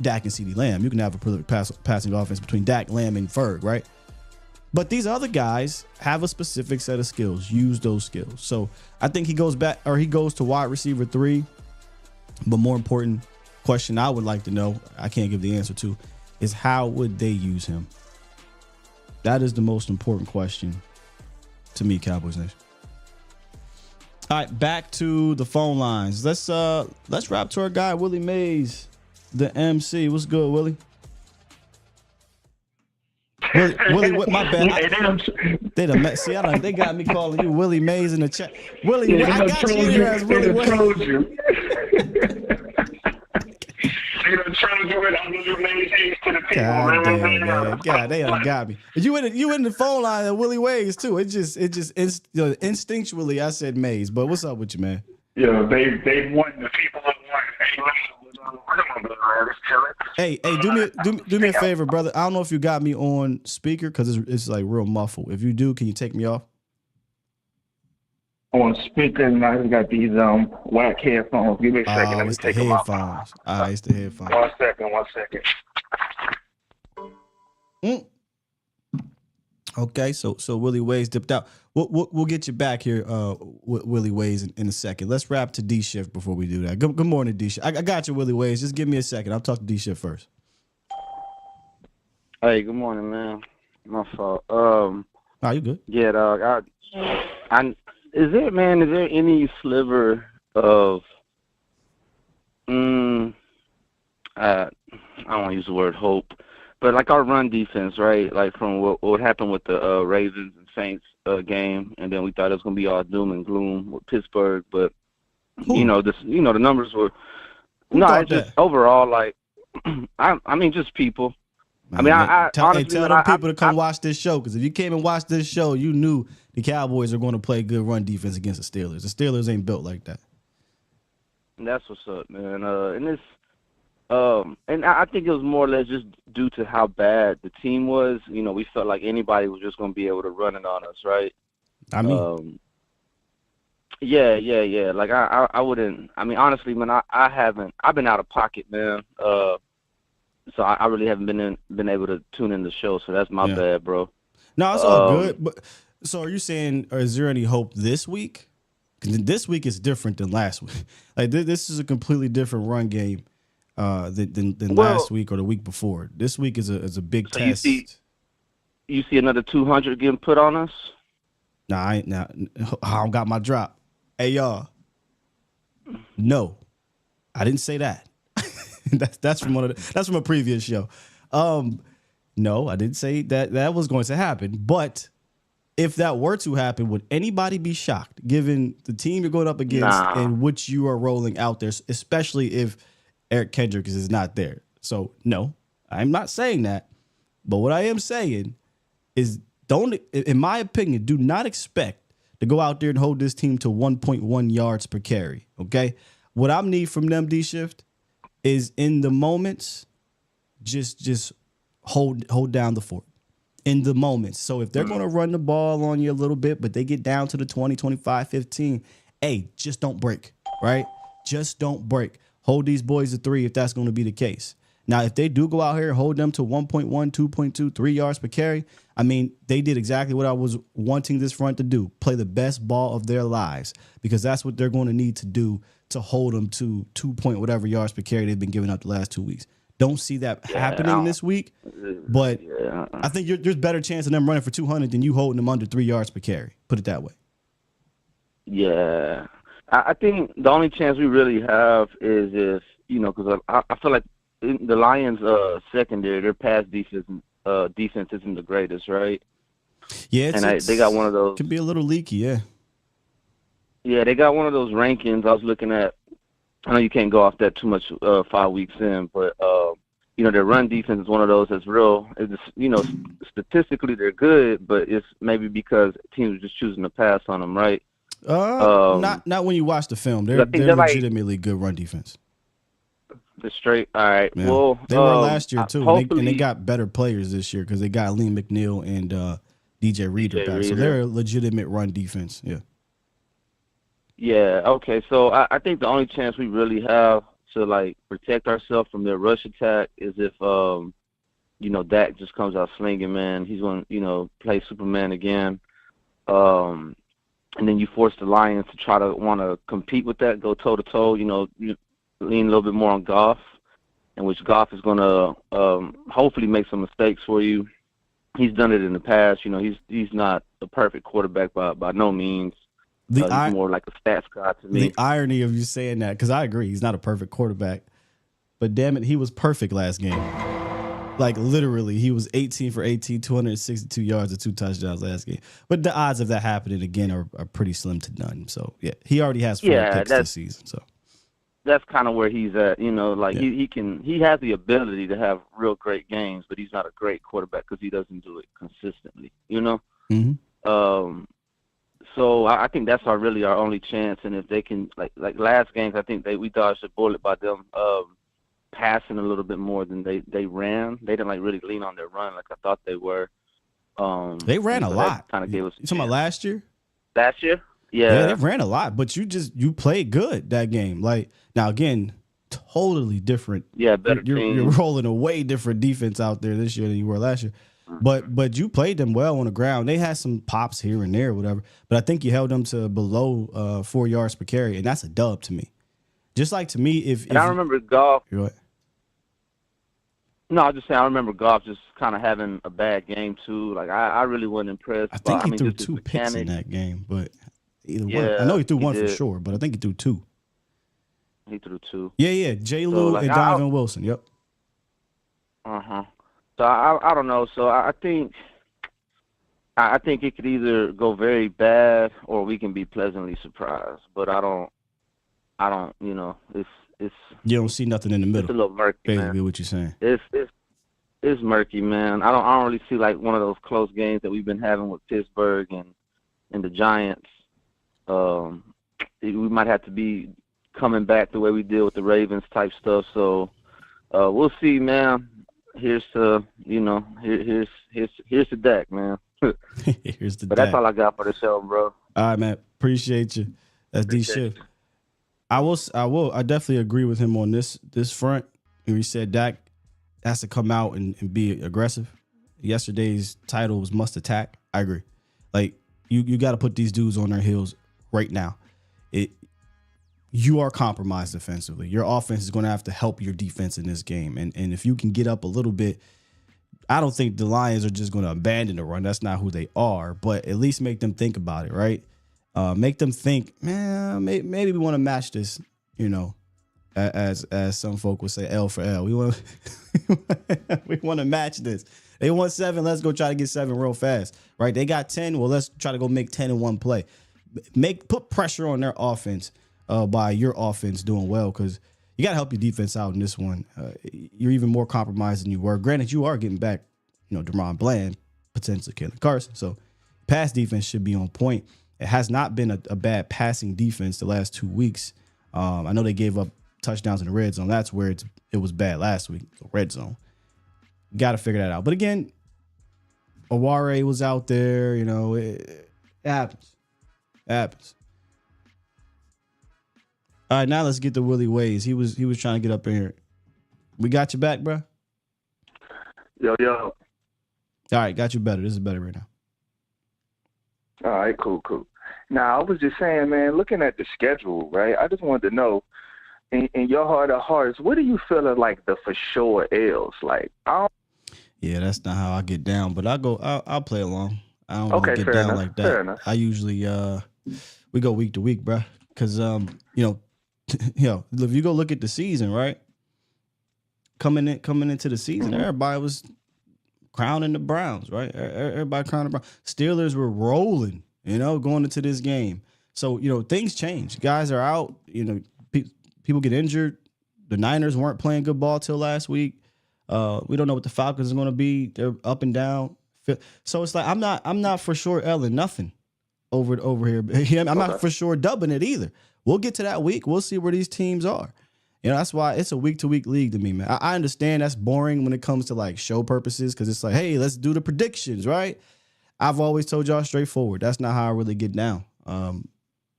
Dak and CeeDee Lamb. You can have a prolific passing offense between Dak, Lamb, and Ferg, right? But these other guys have a specific set of skills. Use those skills. So I think he goes to wide receiver 3. But more important question I would like to know, I can't give the answer to, is how would they use him? That is the most important question to me, Cowboys Nation. All right, back to the phone lines. Let's wrap to our guy Willie Mays, the MC. What's good, Willie? Willie, what my bad? They got me calling you Willie Mays in the chat. Willie, I got you here as Willie. They done trolled you. They done trolled you and I'm Willie Mays to the people. God damn, man. God, they done got me. You in the phone line of Willie Mays too. It just instinctually I said Mays. But what's up with you, man? Yeah, they won. The people have won. Hey, do me a favor, brother. I don't know if you got me on speaker because it's like real muffled. If you do, can you take me off? On speaker, and I just got these whack headphones. Give me a second. Let me take them off. All right, it's the headphones. 1 second. Okay, so Willie Ways dipped out. We'll get you back here, Willie Ways, in a second. Let's wrap to D Shift before we do that. Good morning, D Shift. I got you, Willie Ways. Just give me a second. I'll talk to D Shift first. Hey, good morning, man. My fault. You good? Yeah, dog. Is there any sliver of I don't want to use the word hope, but like our run defense, right? Like from what happened with the Ravens and Saints game, and then we thought it was gonna be all doom and gloom with Pittsburgh, but the numbers were just overall like I mean just people. Man, tell them people to come watch this show, because if you came and watched this show, you knew the Cowboys are going to play good run defense against the Steelers. The Steelers ain't built like that. That's what's up, man. And I think it was more or less just due to how bad the team was. We felt like anybody was just going to be able to run it on us, right? I mean, yeah. Like I wouldn't. I mean, honestly, man, I've been out of pocket, man. So I really haven't been able to tune in the show. So that's my bad, bro. No, it's all good. But So are you saying, or is there any hope this week? 'Cause this week is different than last week. Like this is a completely different run game than last week or the week before. This week is a big test. You see another 200 getting put on us? I don't got my drop. Hey y'all, no, I didn't say that. that's from that's from a previous show. No, I didn't say that was going to happen. But if that were to happen, would anybody be shocked, given the team you're going up against and which you are rolling out there, especially if Eric Kendricks is not there? So no, I'm not saying that. But what I am saying is, in my opinion, do not expect to go out there and hold this team to 1.1 yards per carry. Okay, what I need from them, D-Shift, is in the moments, just hold down the fort in the moments. So if they're going to run the ball on you a little bit, but they get down to the 20, 25, 15, hey, just don't break, right? Just don't break. Hold these boys to 3 if that's going to be the case. Now, if they do go out here and hold them to 1.1, 2.2, 3 yards per carry, I mean, they did exactly what I was wanting this front to do, play the best ball of their lives, because that's what they're going to need to do to hold them to 2 yards per carry they've been giving up the last 2 weeks. Don't see that happening this week, but I think there's better chance of them running for 200 than you holding them under 3 yards per carry. Put it that way. Yeah. I think the only chance we really have is if, because I feel like the Lions' secondary, their pass defense isn't the greatest, right? Yeah, they got one of those. Could be a little leaky, yeah. Yeah, they got one of those rankings I was looking at. I know you can't go off that too much 5 weeks in, but their run defense is one of those that's real. It's, statistically they're good, but it's maybe because teams are just choosing to pass on them, right? Not when you watch the film. They're legitimately good run defense. The straight, all right. Yeah. Well, they were last year too, and they got better players this year because they got Liam McNeil and DJ Reader back, so they're a legitimate run defense. Yeah. Yeah. Okay. So I think the only chance we really have to protect ourselves from their rush attack is if Dak just comes out slinging, man. He's going to play Superman again, and then you force the Lions to try to want to compete with that, go toe to toe. You lean a little bit more on Goff, in which Goff is going to hopefully make some mistakes for you. He's done it in the past. He's not a perfect quarterback by no means. He's more like a stats guy to me. The irony of you saying that, because I agree, he's not a perfect quarterback, but damn it, he was perfect last game. Like literally, he was 18 for 18, 262 yards and 2 touchdowns last game. But the odds of that happening again are pretty slim to none. So yeah, he already has 4 picks this season. So that's kind of where he's at. He has the ability to have real great games, but he's not a great quarterback because he doesn't do it consistently. Mm-hmm. So I think that's our only chance. And if they can, like last games, I think we dodged a bullet by them passing a little bit more than they ran. They didn't really lean on their run like I thought they were. They ran a lot. Kind of gave us. You talking about last year? Last year, yeah, they ran a lot, but you played good that game. Now again, totally different. Yeah, better team. You're rolling a way different defense out there this year than you were last year. But you played them well on the ground. They had some pops here and there, whatever. But I think you held them to below 4 yards per carry, and that's a dub to me. Just like to me, if I remember Goff. What? No, I was just saying I remember Goff just kind of having a bad game too. I really wasn't impressed. I think he threw 2 picks in that game, but either one. I know he threw one for sure, but I think he threw 2. He threw 2. Yeah, J. Lou and Donovan Wilson. Yep. So I don't know. So I think it could either go very bad or we can be pleasantly surprised. But I don't. It's you don't see nothing in the middle. It's a little murky, basically, man. what you're saying. It's murky, man. I don't really see one of those close games that we've been having with Pittsburgh and the Giants. We might have to be coming back the way we did with the Ravens type stuff. So we'll see, man. Here's to here's to Dak, man. Here's the But that's all I got for the show, bro. All right, man. Appreciate you. That's D-Shift. I definitely agree with him on this front. He said Dak has to come out and be aggressive. Yesterday's title was must attack. I agree. You got to put these dudes on their heels right now. You are compromised defensively. Your offense is going to have to help your defense in this game. And if you can get up a little bit, I don't think the Lions are just going to abandon the run. That's not who they are. But at least make them think about it, right? Make them think, man, maybe we want to match this, you know, as some folk would say, L for L. We want to match this. They want 7. Let's go try to get 7 real fast, right? They got 10. Well, let's try to go make 10 in one play. Put pressure on their offense by your offense doing well, because you got to help your defense out in this one. You're even more compromised than you were. Granted, you are getting back, you know, DeMond Bland, potentially Carson. So pass defense should be on point. It has not been a bad passing defense the last 2 weeks. I know they gave up touchdowns in the red zone. That's where it was bad last week, the red zone. Got to figure that out. But again, Aware was out there. You know, it happens. It happens. All right, now let's get to Willie Ways. He was trying to get up in here. We got you back, bro? Yo. All right, got you better. This is better right now. All right, cool. Now, I was just saying, man, looking at the schedule, right, I just wanted to know, in your heart of hearts, what do you feel are like the for sure L's? Like, yeah, that's not how I get down, but I'll play along. I don't okay, really get fair down enough, like that. Fair enough. I usually we go week to week, bro, because you know, if you go look at the season, right, coming into the season, everybody was crowning the Browns, right? Everybody crowning the Browns. Steelers were rolling, you know, going into this game. So, you know, things change. Guys are out. You know, people get injured. The Niners weren't playing good ball till last week. We don't know what the Falcons are going to be. They're up and down. So it's like I'm not for sure Ellen nothing over here. I'm not for sure dubbing it either. We'll get to that week. We'll see where these teams are. You know, that's why it's a week-to-week league to me, man. I understand that's boring when it comes to, like, show purposes, because it's like, hey, let's do the predictions, right? I've always told y'all straightforward. That's not how I really get down,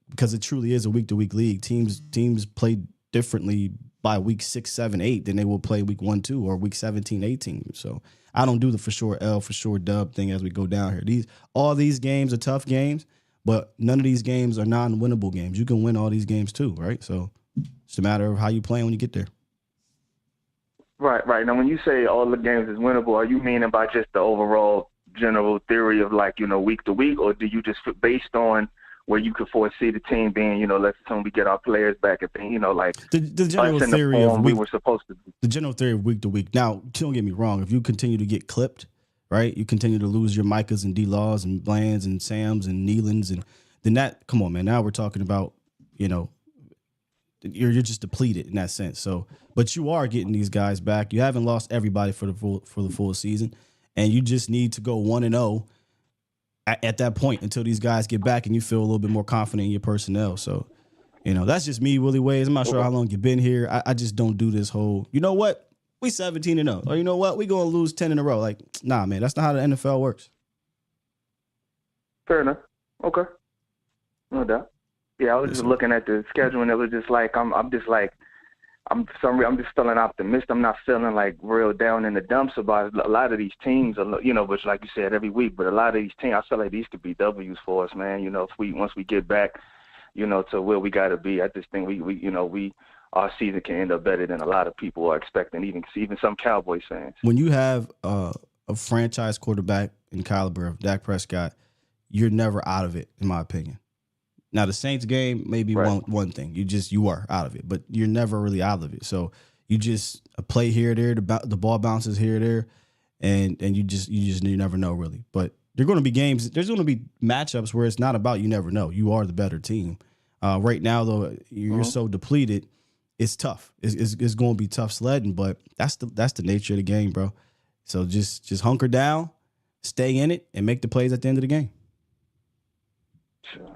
because it truly is a week-to-week league. Teams play differently by week 6, 7, 8 than they will play week 1, 2, or week 17, 18. So I don't do the for sure L, for sure dub thing as we go down here. All these games are tough games, but none of these games are non-winnable games. You can win all these games too, right? So it's a matter of how you play when you get there. Right. Now, when you say all the games is winnable, are you meaning by just the overall general theory of, like, you know, week to week, or do you just based on where you could foresee the team being, you know, let's assume we get our players back and thing, you know, like the general theory of we were supposed to be. The general theory of week to week. Now, don't get me wrong. If you continue to get clipped, right, you continue to lose your Micahs and D-Laws and Blands and Sams and Nealons, and then that, come on, man. Now we're talking about, you know, you're just depleted in that sense. So, but you are getting these guys back. You haven't lost everybody for the full season, and you just need to go 1-0 at that point until these guys get back and you feel a little bit more confident in your personnel. So, you know, that's just me, Willie Ways. I'm not sure how long you've been here. I just don't do this whole, you know what, we 17-0, or you know what, we gonna lose 10 in a row. Like, nah, man, that's not how the NFL works. Fair enough. Okay, no doubt. Yeah, I was just looking at the schedule, and it was just like I'm just feeling optimistic. I'm not feeling like real down in the dumps about a lot of these teams. You know, which, like you said, every week. But a lot of these teams, I feel like these could be W's for us, man. You know, once we get back, you know, to where we got to be, I just think our season can end up better than a lot of people are expecting, even some Cowboys fans. When you have a franchise quarterback in caliber of Dak Prescott, you're never out of it, in my opinion. Now, the Saints game may be one thing. You are out of it, but you're never really out of it. So you just play here or there, the ball bounces here or there, and you never know, really. But there are going to be games, there's going to be matchups where it's not about you never know. You are the better team. Right now, though, you're so depleted, it's tough. It's going to be tough sledding, but that's the nature of the game, bro. So just hunker down, stay in it, and make the plays at the end of the game.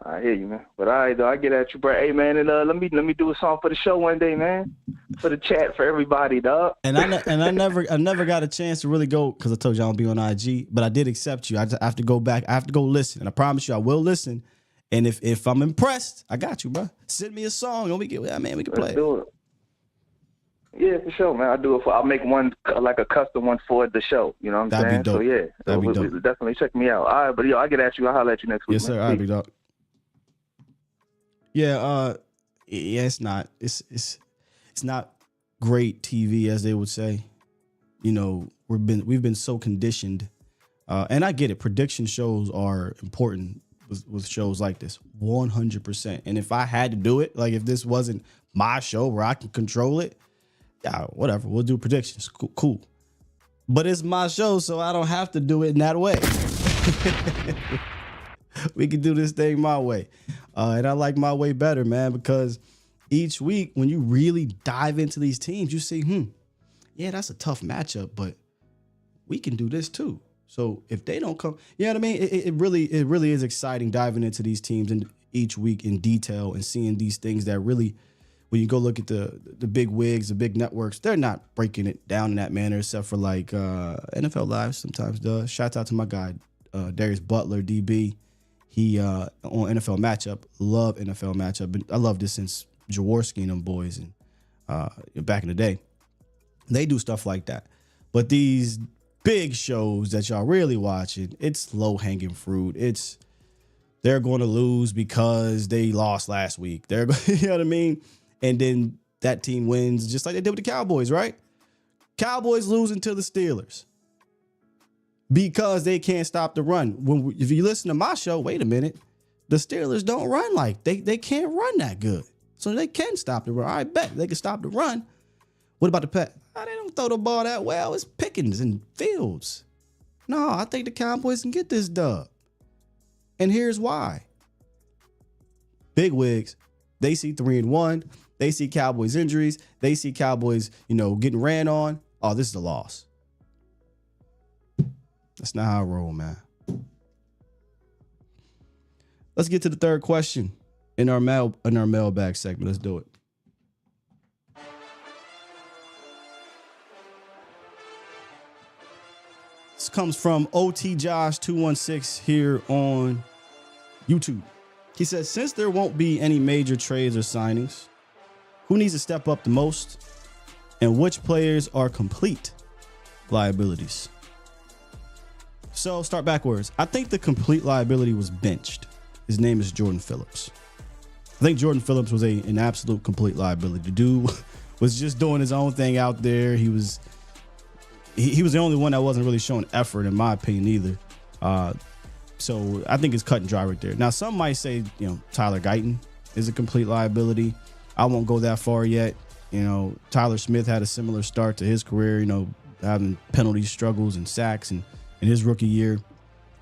I hear you, man. But all right, though, I get at you, bro. Hey, man, and let me do a song for the show one day, man. For the chat, for everybody, dog. And I never got a chance to really go, because I told you I don't be on IG, but I did accept you. I have to go back. I have to go listen, and I promise you I will listen. And if I'm impressed, I got you, bro. Send me a song, and we can play. Let's do it. Yeah, for sure, man. I'll make one like a custom one for the show. You know what I'm saying? That'd be dope. So yeah, That'd be dope. Definitely check me out. All right, but I get at you. I'll holler at you next week. Yes, sir. Man. All right, big dog. Yeah, it's not. It's not great TV, as they would say. You know, we've been so conditioned, and I get it. Prediction shows are important with shows like this, 100%. And if I had to do it, like if this wasn't my show where I can control it, yeah, whatever. We'll do predictions. Cool. But it's my show, so I don't have to do it in that way. We can do this thing my way. And I like my way better, man, because each week when you really dive into these teams, you see, yeah, that's a tough matchup, but we can do this too. So if they don't come, you know what I mean? It really is exciting diving into these teams and each week in detail and seeing these things that really, when you go look at the big wigs, the big networks, they're not breaking it down in that manner, except for like NFL Live sometimes does. Shouts out to my guy, Darius Butler, DB. He on NFL Matchup, love NFL Matchup. I love this since Jaworski and them boys and back in the day. They do stuff like that. But these big shows that y'all really watching, it's low-hanging fruit. They're going to lose because they lost last week. You know what I mean? And then that team wins just like they did with the Cowboys, right? Cowboys losing to the Steelers because they can't stop the run. If you listen to my show, wait a minute, the Steelers don't run like they can't run that good. So they can stop the run. I bet they can stop the run. What about the Pet? They don't throw the ball that well. It's Pickens and Fields. No, I think the Cowboys can get this dub. And here's why. Big wigs, they see 3-1. They see Cowboys injuries. They see Cowboys, getting ran on. Oh, this is a loss. That's not how I roll, man. Let's get to the third question in our mailbag segment. Let's do it. This comes from OT Josh 216 here on YouTube. He says, since there won't be any major trades or signings, who needs to step up the most and which players are complete liabilities? So start backwards. I think the complete liability was benched. His name is Jordan Phillips. I think Jordan Phillips was an absolute complete liability. The dude was just doing his own thing out there. He was the only one that wasn't really showing effort, in my opinion, either. So I think it's cut and dry right there. Now, some might say, Tyler Guyton is a complete liability. I won't go that far yet. Tyler Smith had a similar start to his career, having penalty struggles and sacks in his rookie year.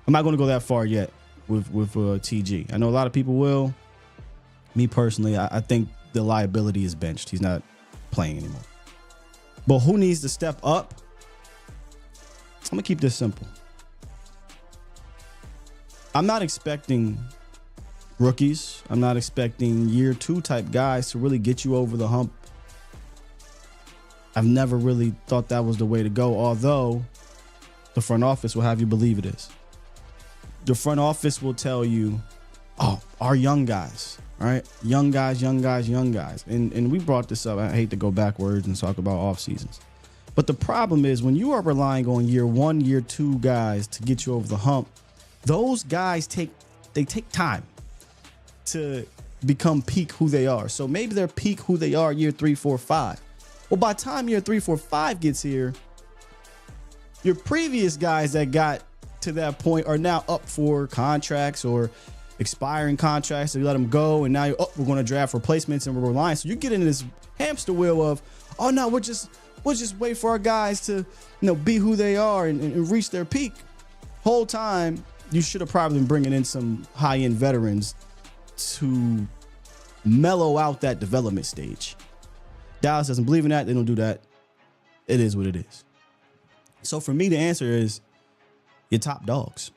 I'm not going to go that far yet with TG. I know a lot of people will. Me personally, I think the liability is benched. He's not playing anymore. But who needs to step up? I'm going to keep this simple. I'm not expecting rookies. I'm not expecting year two type guys to really get you over the hump. I've never really thought that was the way to go, although the front office will have you believe it is. The front office will tell you, our young guys, right? Young guys. And we brought this up. I hate to go backwards and talk about off seasons. But the problem is when you are relying on year one, year two guys to get you over the hump, those guys take time to become peak who they are. So maybe they're peak who they are year 3, 4, 5. Well, by the time year 3, 4, 5 gets here, your previous guys that got to that point are now up for contracts or expiring contracts. So you let them go, and now we're going to draft replacements and we're relying. So you get into this hamster wheel of, no, we'll just wait for our guys to, be who they are and reach their peak. Whole time, you should have probably been bringing in some high-end veterans to mellow out that development stage. Dallas doesn't believe in that. They don't do that. It is what it is. So for me, the answer is your top dogs.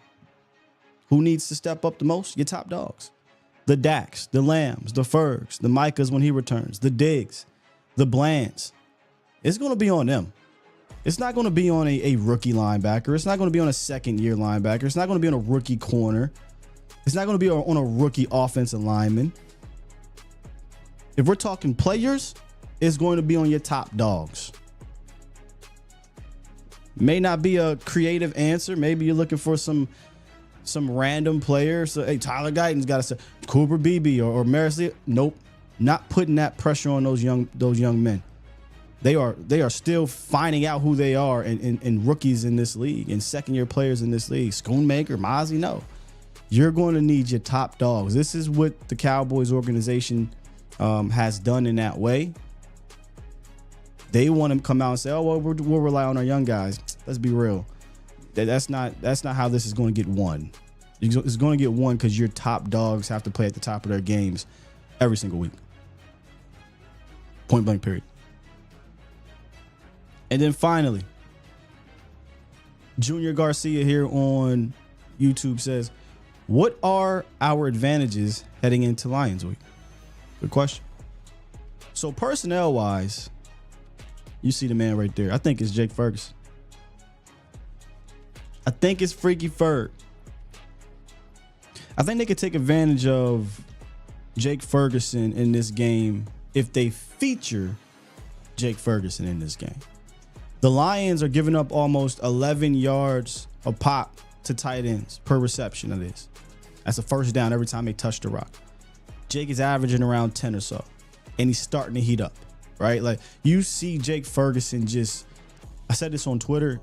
Who needs to step up the most? Your top dogs. The Daks, the Lambs, the Fergs, the Micahs when he returns, the Diggs, the Blands. It's going to be on them. It's not going to be on a rookie linebacker. It's not going to be on a second-year linebacker. It's not going to be on a rookie corner. It's not going to be on a rookie offensive lineman. If we're talking players, is going to be on your top dogs. May not be a creative answer. Maybe you're looking for some random player. So, hey, Tyler Guyton's got to say Cooper Beebe or Maris Lee. Nope. Not putting that pressure on those young men. They are still finding out who they are and rookies in this league and second-year players in this league. Schoonmaker, Mozzie, no. You're going to need your top dogs. This is what the Cowboys organization has done in that way. They want to come out and say, "Oh, well, we'll rely on our young guys." Let's be real. That's not how this is going to get won. It's going to get won because your top dogs have to play at the top of their games every single week. Point blank, period. And then finally, Junior Garcia here on YouTube says, "What are our advantages heading into Lions Week?" Good question. So personnel-wise, you see the man right there. I think it's Jake Ferguson. I think it's Freaky Ferg. I think they could take advantage of Jake Ferguson in this game if they feature Jake Ferguson in this game. The Lions are giving up almost 11 yards a pop to tight ends per reception of this. That's a first down every time they touch the rock. Jake is averaging around 10 or so, and he's starting to heat up, right? Like, you see Jake Ferguson I said this on Twitter,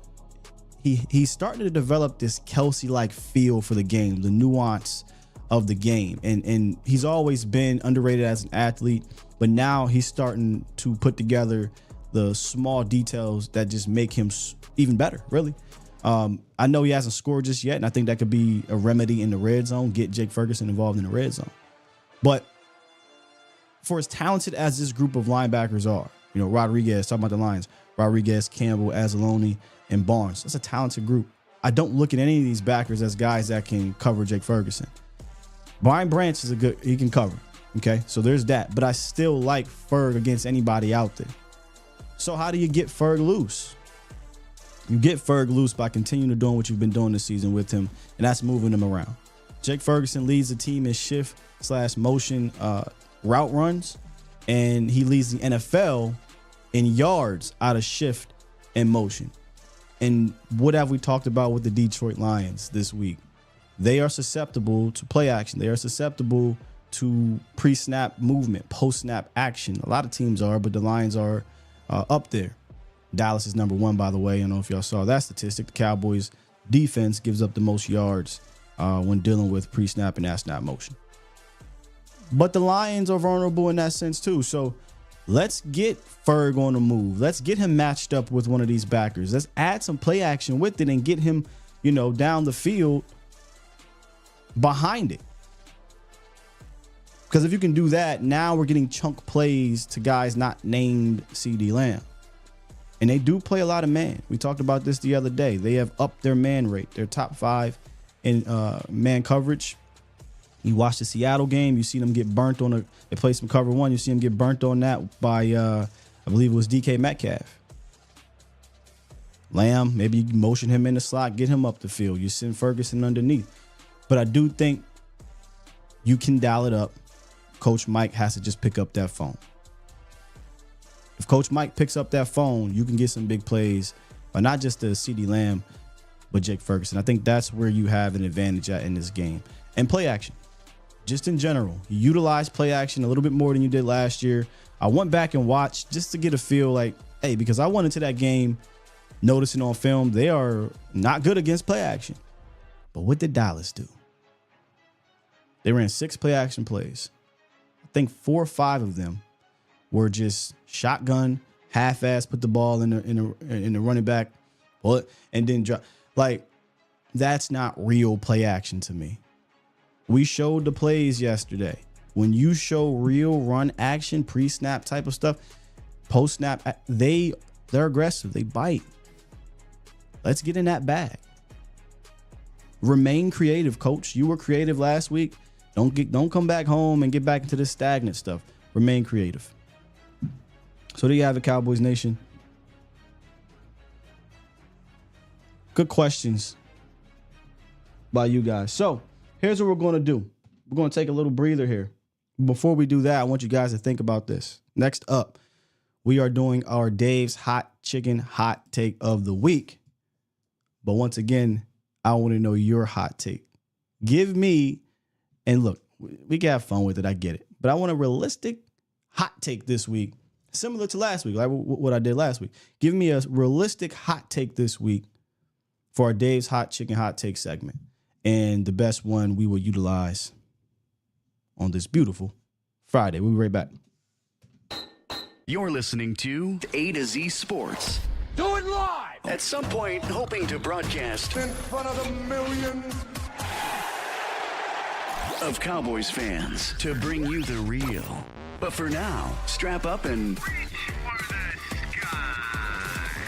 he's starting to develop this Kelsey-like feel for the game, the nuance of the game. And he's always been underrated as an athlete, but now he's starting to put together the small details that just make him even better, really. I know he hasn't scored just yet, and I think that could be a remedy in the red zone, get Jake Ferguson involved in the red zone. But for as talented as this group of linebackers are, Rodriguez, talking about the Lions, Rodriguez, Campbell, Azzaloni, and Barnes, that's a talented group. I don't look at any of these backers as guys that can cover Jake Ferguson. Brian Branch is he can cover, okay? So there's that. But I still like Ferg against anybody out there. So how do you get Ferg loose? You get Ferg loose by continuing to doing what you've been doing this season with him, and that's moving him around. Jake Ferguson leads the team in shift/motion route runs, and he leads the NFL in yards out of shift and motion. And what have we talked about with the Detroit Lions this week? They are susceptible to play action. They are susceptible to pre-snap movement, post-snap action. A lot of teams are, but the Lions are up there. Dallas is number one, by the way. I don't know if y'all saw that statistic. The Cowboys defense gives up the most yards when dealing with pre-snap and after-snap motion. But the Lions are vulnerable in that sense too. So let's get Ferg on the move. Let's get him matched up with one of these backers. Let's add some play action with it and get him, down the field behind it. Because if you can do that, now we're getting chunk plays to guys not named CD Lamb. And they do play a lot of man. We talked about this the other day. They have upped their man rate. They're top 5 in man coverage. You watch the Seattle game, you see them get burnt on they play some cover 1. You see them get burnt on that by, I believe it was DK Metcalf. Lamb, maybe you motion him in the slot, get him up the field. You send Ferguson underneath. But I do think you can dial it up. Coach Mike has to just pick up that phone. If Coach Mike picks up that phone, you can get some big plays, but not just the CD Lamb, but Jake Ferguson. I think that's where you have an advantage at in this game. And play action. Just in general, you utilize play action a little bit more than you did last year. I went back and watched just to get a feel because I went into that game noticing on film they are not good against play action. But what did Dallas do? They ran 6 play action plays. I think 4 or 5 of them were just shotgun, half-ass, put the ball in the running back, and then drop. That's not real play action to me. We showed the plays yesterday. When you show real run action, pre-snap type of stuff, post-snap, they're aggressive. They bite. Let's get in that bag. Remain creative, coach. You were creative last week. Don't come back home and get back into this stagnant stuff. Remain creative. So there you have it, Cowboys Nation. Good questions by you guys. So here's what we're going to do. We're going to take a little breather here. Before we do that, I want you guys to think about this. Next up, we are doing our Dave's Hot Chicken Hot Take of the Week. But once again, I want to know your hot take. Give me, and look, we can have fun with it. I get it. But I want a realistic hot take this week, similar to last week, like what I did last week. Give me a realistic hot take this week for our Dave's Hot Chicken Hot Take segment. And the best one we will utilize on this beautiful Friday. We'll be right back. You're listening to A to Z Sports. Do it live! At some point, hoping to broadcast In front of the millions of Cowboys fans to bring you the real. But for now, strap up and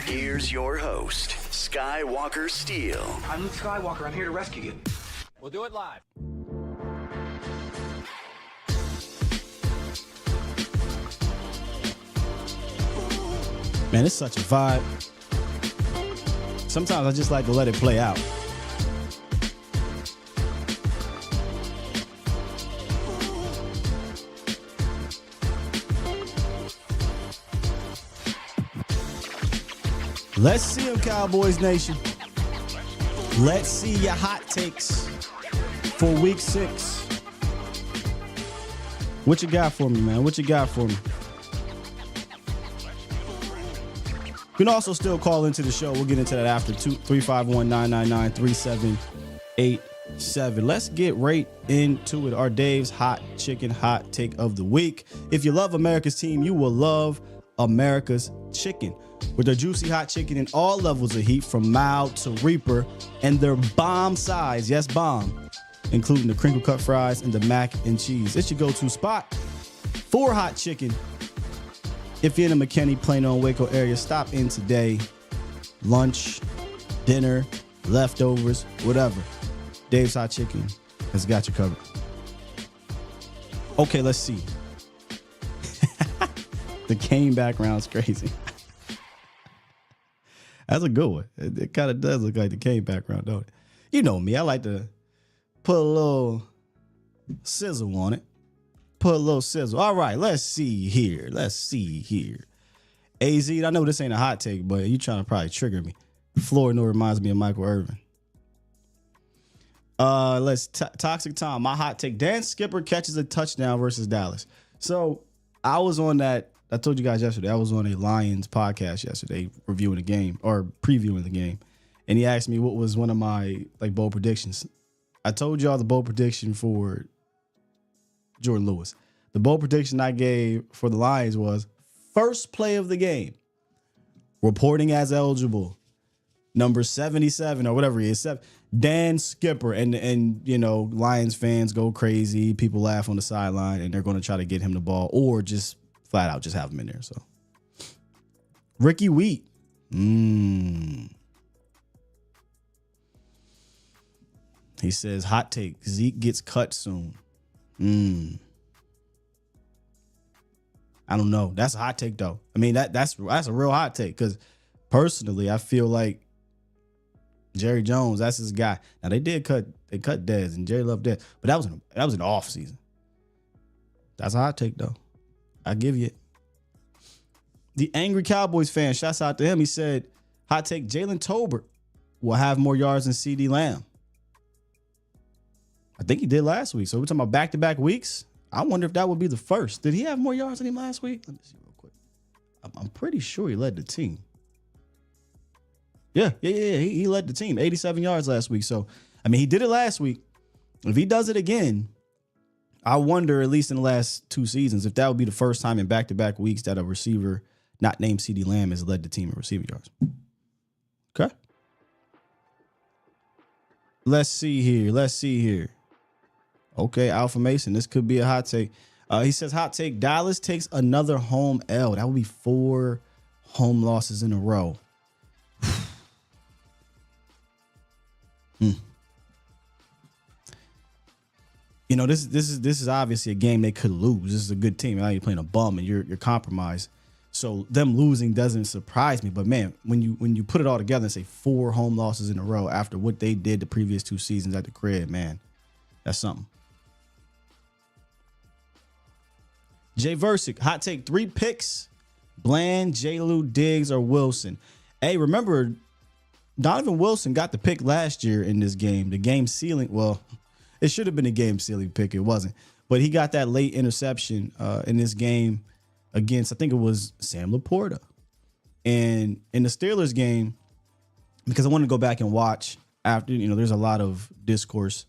here's your host, Skywalker Steele. I'm Luke Skywalker. I'm here to rescue you. We'll do it live. Man, it's such a vibe. Sometimes I just like to let it play out. Let's see them, Cowboys Nation. Let's see your hot takes for week 6. What you got for me, man? What you got for me? You can also still call into the show. We'll get into that after 351-999-3787. Let's get right into it. Our Dave's Hot Chicken Hot Take of the Week. If you love America's team, you will love America's chicken. With their juicy hot chicken in all levels of heat, from mild to reaper, and their bomb size, yes, bomb, including the crinkle cut fries and the mac and cheese. It's your go-to spot for hot chicken. If you're in the McKinney, Plano, and Waco area, stop in today. Lunch, dinner, leftovers, whatever. Dave's Hot Chicken has got you covered. Okay, let's see. The Kane background's crazy. That's a good one. It kind of does look like the Kane background, don't it? You know me. I like to put a little sizzle on it. Put a little sizzle. All right, let's see here. AZ, I know this ain't a hot take, but you trying to probably trigger me. Florida reminds me of Michael Irvin. Toxic Tom, my hot take. Dan Skipper catches a touchdown versus Dallas. So I was on that. I told you guys yesterday, I was on a Lions podcast yesterday reviewing the game or previewing the game. And he asked me what was one of my bold predictions. I told y'all the bold prediction for Jordan Lewis. The bold prediction I gave for the Lions was first play of the game. Reporting as eligible. Number 77 or whatever he is. Dan Skipper. And you know, Lions fans go crazy. People laugh on the sideline and they're going to try to get him the ball or just flat out just have him in there. So Ricky Wheat. He says, hot take. Zeke gets cut soon. I don't know. That's a hot take though. I mean, that's a real hot take because personally, I feel like Jerry Jones, that's his guy. Now they cut Dez and Jerry loved Dez, but that was an off season. That's a hot take though. I give you it. The angry Cowboys fan, shouts out to him. He said, hot take, Jalen Tolbert will have more yards than CD Lamb. I think he did last week. So we're talking about back-to-back weeks. I wonder if that would be the first. Did he have more yards than him last week? Let me see real quick. I'm pretty sure he led the team. Yeah. He led the team. 87 yards last week. So, I mean, he did it last week. If he does it again, I wonder, at least in the last 2 seasons, if that would be the first time in back-to-back weeks that a receiver not named CeeDee Lamb has led the team in receiving yards. Okay. Let's see here. Okay, Alpha Mason, this could be a hot take. He says, hot take, Dallas takes another home L. That would be 4 home losses in a row. You know, this is obviously a game they could lose. This is a good team. Now you're playing a bum and you're compromised. So them losing doesn't surprise me. But man, when you put it all together and say 4 home losses in a row after what they did the previous 2 seasons at the crib, man, that's something. Jay Versick, hot take, 3 picks Bland, J-Lou, Diggs, or Wilson. Hey, remember, Donovan Wilson got the pick last year in this game. The game sealing, well, it should have been a game sealing pick. It wasn't. But he got that late interception in this game against, I think it was Sam Laporta. And in the Steelers game, because I wanted to go back and watch after, there's a lot of discourse.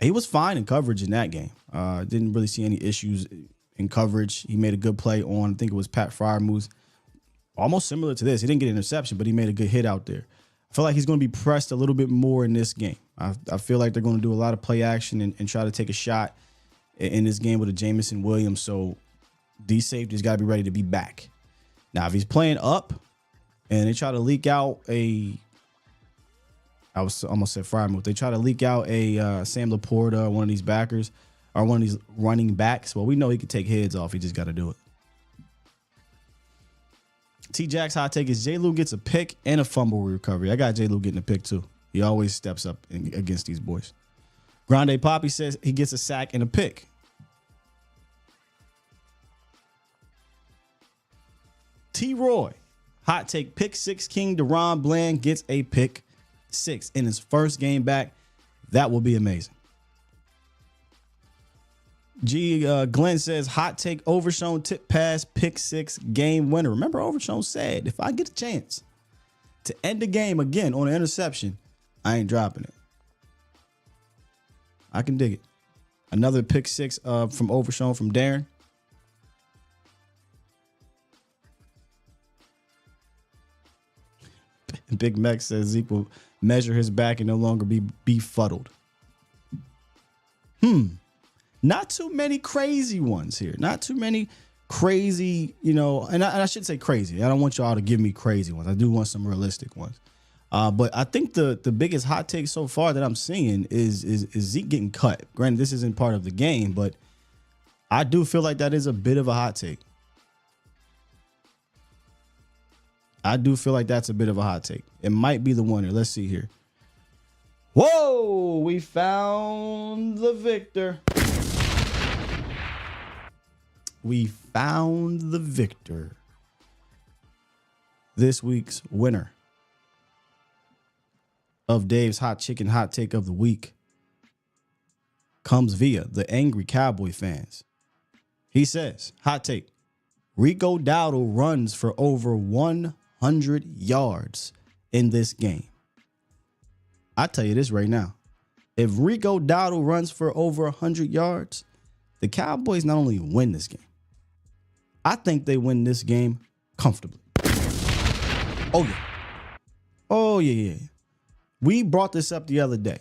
He was fine in coverage in that game. Didn't really see any issues in coverage. He made a good play on, I think it was Pat Freiermuth. Almost similar to this. He didn't get an interception, but he made a good hit out there. I feel like he's going to be pressed a little bit more in this game. I feel like they're going to do a lot of play action and try to take a shot in this game with a Jamison Williams. So these safeties got to be ready to be back. Now, if he's playing up and they try to leak out I almost said Freiermuth. They try to leak out a Sam Laporta or one of these backers or one of these running backs. Well, we know he could take heads off. He just got to do it. T-Jack's hot take is J-Lou gets a pick and a fumble recovery. I got J-Lou getting a pick too. He always steps up against these boys. Grande Poppy says he gets a sack and a pick. T-Roy, hot take, pick six king DaRon Bland gets a pick six in his first game back. That will be amazing. Glenn says hot take, Overshown tip pass, pick six, game winner. Remember, Overshown said, if I get a chance to end the game again on an interception, I ain't dropping it. I can dig it. Another pick six from Overshown from Darren. Big Mac says Zeke will measure his back and no longer be befuddled. Not too many crazy ones here. Not too many crazy, and I should say crazy. I don't want y'all to give me crazy ones. I do want some realistic ones. But I think the biggest hot take so far that I'm seeing is Zeke getting cut. Granted, this isn't part of the game, but I do feel like that is a bit of a hot take. I do feel like that's a bit of a hot take. It might be the winner. Let's see here. Whoa, we found the victor. We found the victor. This week's winner of Dave's Hot Chicken Hot Take of the Week comes via the Angry Cowboy fans. He says, hot take, Rico Dowdle runs for over 100 yards in this game. I tell you this right now. If Rico Dowdle runs for over 100 yards, the Cowboys not only win this game, I think they win this game comfortably. Oh, yeah. We brought this up the other day.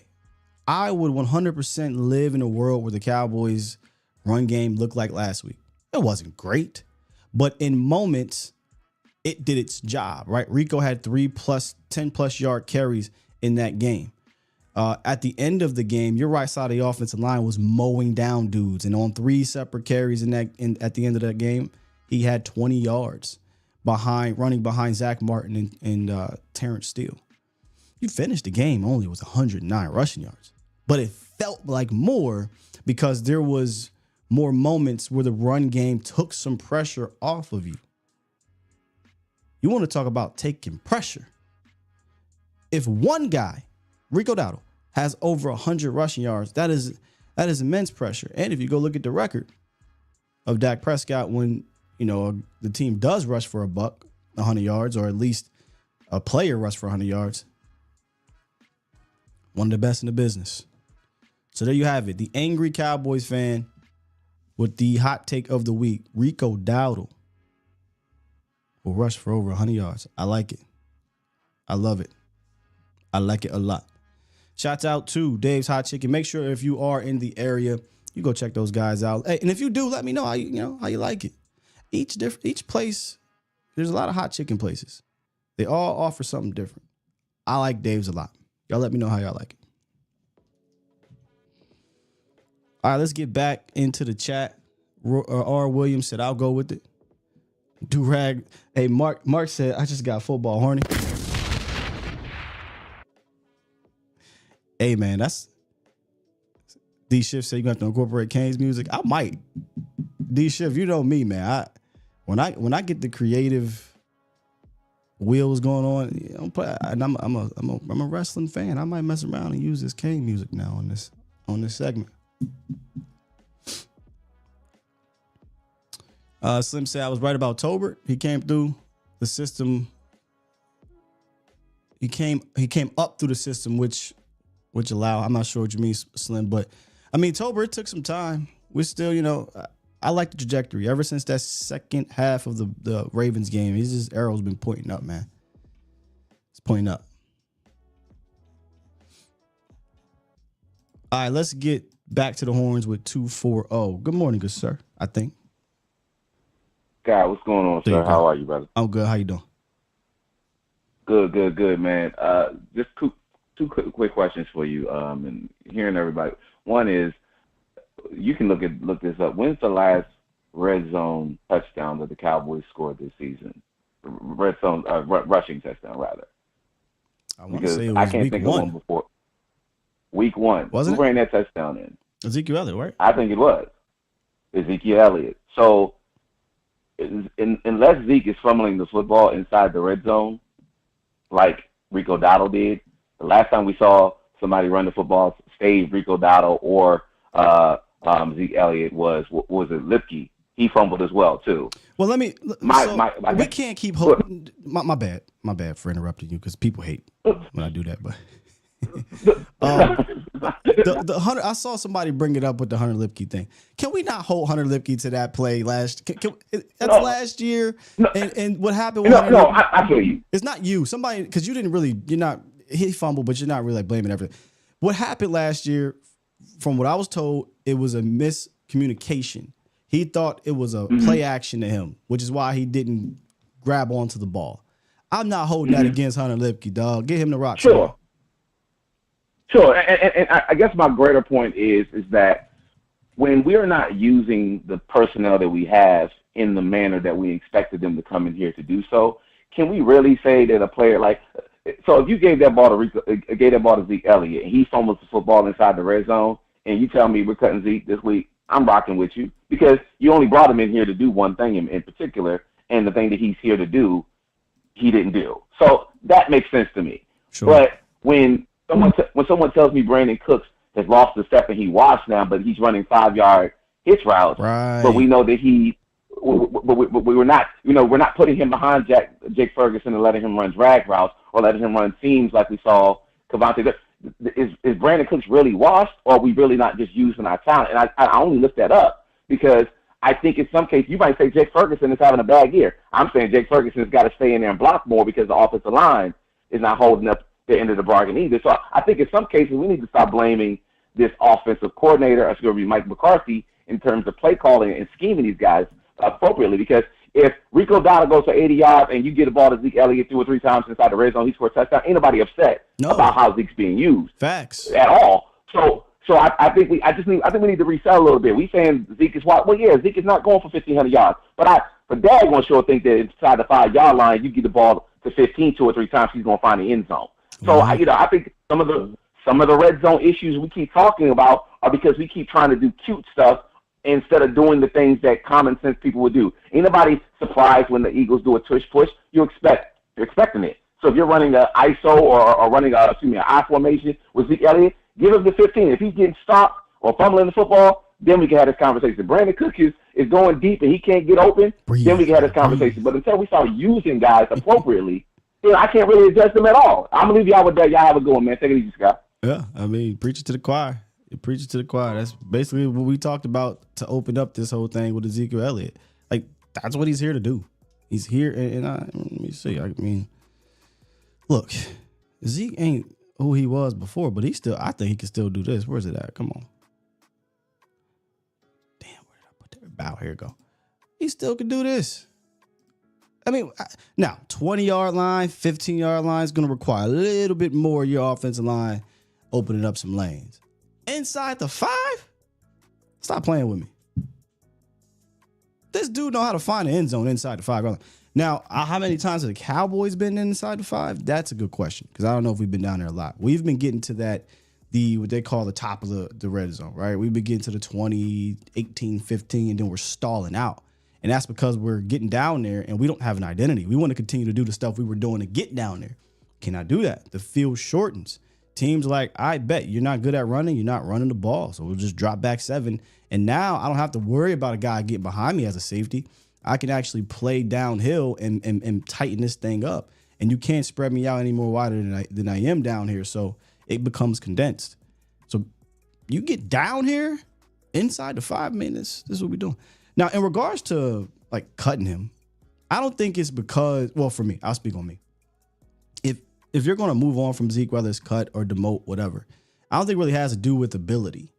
I would 100% live in a world where the Cowboys' run game looked like last week. It wasn't great, but in moments, it did its job, right? Rico had 10+ yard carries in that game. At the end of the game, your right side of the offensive line was mowing down dudes, and on 3 separate carries at the end of that game, he had 20 yards running behind Zach Martin and Terrence Steele. You finished the game only with 109 rushing yards, but it felt like more because there was more moments where the run game took some pressure off of you. You want to talk about taking pressure. If one guy, Rico Dowdle, has over 100 rushing yards, that is immense pressure. And if you go look at the record of Dak Prescott when, the team does rush for 100 yards, or at least a player rush for 100 yards, one of the best in the business. So there you have it. The Angry Cowboys fan with the hot take of the week, Rico Dowdle will rush for over 100 yards. I like it. I love it. I like it a lot. Shouts out to Dave's Hot Chicken. Make sure if you are in the area, you go check those guys out. Hey, and if you do, let me know how you like it. Each place, there's a lot of hot chicken places. They all offer something different. I like Dave's a lot. Y'all let me know how y'all like it. All right, let's get back into the chat. R. Williams said, I'll go with it. Durag. Hey, Mark said, I just got football horny. Hey, man, that's... D Shift said you're going to have to incorporate Kane's music. I might. D Shift, you know me, man. When I get the creative wheels going on, I'm a wrestling fan. I might mess around and use this Kane music now on this segment. Slim said I was right about Tolbert. He came through the system. He came up through the system, which allowed. I'm not sure what you mean, Slim, but I mean Tolbert took some time. We're still, I like the trajectory. Ever since that second half of the Ravens game, his arrow's been pointing up, man. It's pointing up. All right, let's get back to the horns with 240. Good morning, good sir. I think. God, what's going on, sir? How are you, brother? I'm good. How you doing? Good, man. Just two quick questions for you. And hearing everybody. One is, you can look this up. When's the last red zone touchdown that the Cowboys scored this season? Red zone rushing touchdown, rather. I want to say it was I can't week think one. of one before. Week one. Wasn't Who it? ran that touchdown in? Ezekiel Elliott, right? I think it was Ezekiel Elliott. So unless Zeke is fumbling the football inside the red zone, like Rico Dowdle did, the last time we saw somebody run the football, save Rico Dowdle or Zeke Elliott was it Lipke? He fumbled as well too. Well, let me. We can't keep holding. My bad for interrupting you because people hate when I do that. But the Hunter, I saw somebody bring it up with the Hunter Lipke thing. Can we not hold Hunter Lipke to that play last? Last year, and what happened? With I feel you. It's not you. Somebody, because you're not. He fumbled, but you're not really blaming everything. What happened last year? From what I was told, it was a miscommunication. He thought it was a play action to him, which is why he didn't grab onto the ball. I'm not holding that against Hunter Lipke, dog. Get him the rock. Sure. And I guess my greater point is that when we are not using the personnel that we have in the manner that we expected them to come in here to do so, can we really say that a player like – so if you gave that ball to Zeke Elliott and he fumbles the football inside the red zone and you tell me we're cutting Zeke this week, I'm rocking with you because you only brought him in here to do one thing in particular, and the thing that he's here to do, he didn't do. So that makes sense to me. Sure. But when someone tells me Brandon Cooks has lost the step and he washed now, but he's running 5-yard hitch routes, right. But we know that we're not putting him behind Jake Ferguson and letting him run drag routes or letting him run seams like we saw Cavante. Is Brandon Cooks really washed, or are we really not just using our talent? And I only looked that up because I think in some cases you might say Jake Ferguson is having a bad year. I'm saying Jake Ferguson has got to stay in there and block more because the offensive line is not holding up the end of the bargain either. So I think in some cases we need to stop blaming this offensive coordinator, it's going to be Mike McCarthy, in terms of play calling and scheming these guys appropriately. Because if Rico Dowdle goes for 80 yards and you get a ball to Zeke Elliott 2 or 3 times inside the red zone, he scores a touchdown, ain't nobody upset about how Zeke's being used. Facts. At all. So I think we need to reset a little bit. We saying Zeke is what? Well, yeah, Zeke is not going for 1,500 yards. But Dad gonna sure think that inside the 5-yard line, you get the ball to 15 2 or 3 times, he's gonna find the end zone. So I think some of the red zone issues we keep talking about are because we keep trying to do cute stuff instead of doing the things that common sense people would do. Ain't nobody surprised when the Eagles do a tush push. You're expecting it. So if you're running an ISO or running an I formation with Zeke Elliott, give him the 15. If he's getting stopped or fumbling the football, then we can have this conversation. Brandon Cooks is going deep and he can't get open, then we can have this conversation. But until we start using guys appropriately, I can't really adjust them at all. I'm going to leave y'all with that. Y'all have a good one, man. Take it easy, Scott. Yeah, I mean, preach it to the choir. You preach it to the choir. That's basically what we talked about to open up this whole thing with Ezekiel Elliott. Like, that's what he's here to do. He's here, and let me see. I mean, look, Zeke ain't who he was before, but I think he can still do this. Where's it at? Come on. Damn, where did I put that? Bow, here we go. He still can do this. I mean, now, 20-yard line, 15-yard line is going to require a little bit more of your offensive line opening up some lanes. Inside the 5? Stop playing with me. This dude know how to find the end zone inside the 5. Now, how many times have the Cowboys been inside the 5? That's a good question because I don't know if we've been down there a lot. We've been getting to that, what they call the top of the red zone, right? We've been getting to the 20, 18, 15, and then we're stalling out. And that's because we're getting down there and we don't have an identity. We want to continue to do the stuff we were doing to get down there. Cannot do that. The field shortens. Teams like, I bet you're not good at running. You're not running the ball. So we'll just drop back 7. And now I don't have to worry about a guy getting behind me as a safety. I can actually play downhill and tighten this thing up. And you can't spread me out any more wider than I am down here. So it becomes condensed. So you get down here inside the 5 minutes. This is what we're doing. Now, in regards to like cutting him, I don't think it's because, well, for me, I'll speak on me. If you're going to move on from Zeke, whether it's cut or demote, whatever, I don't think it really has to do with ability,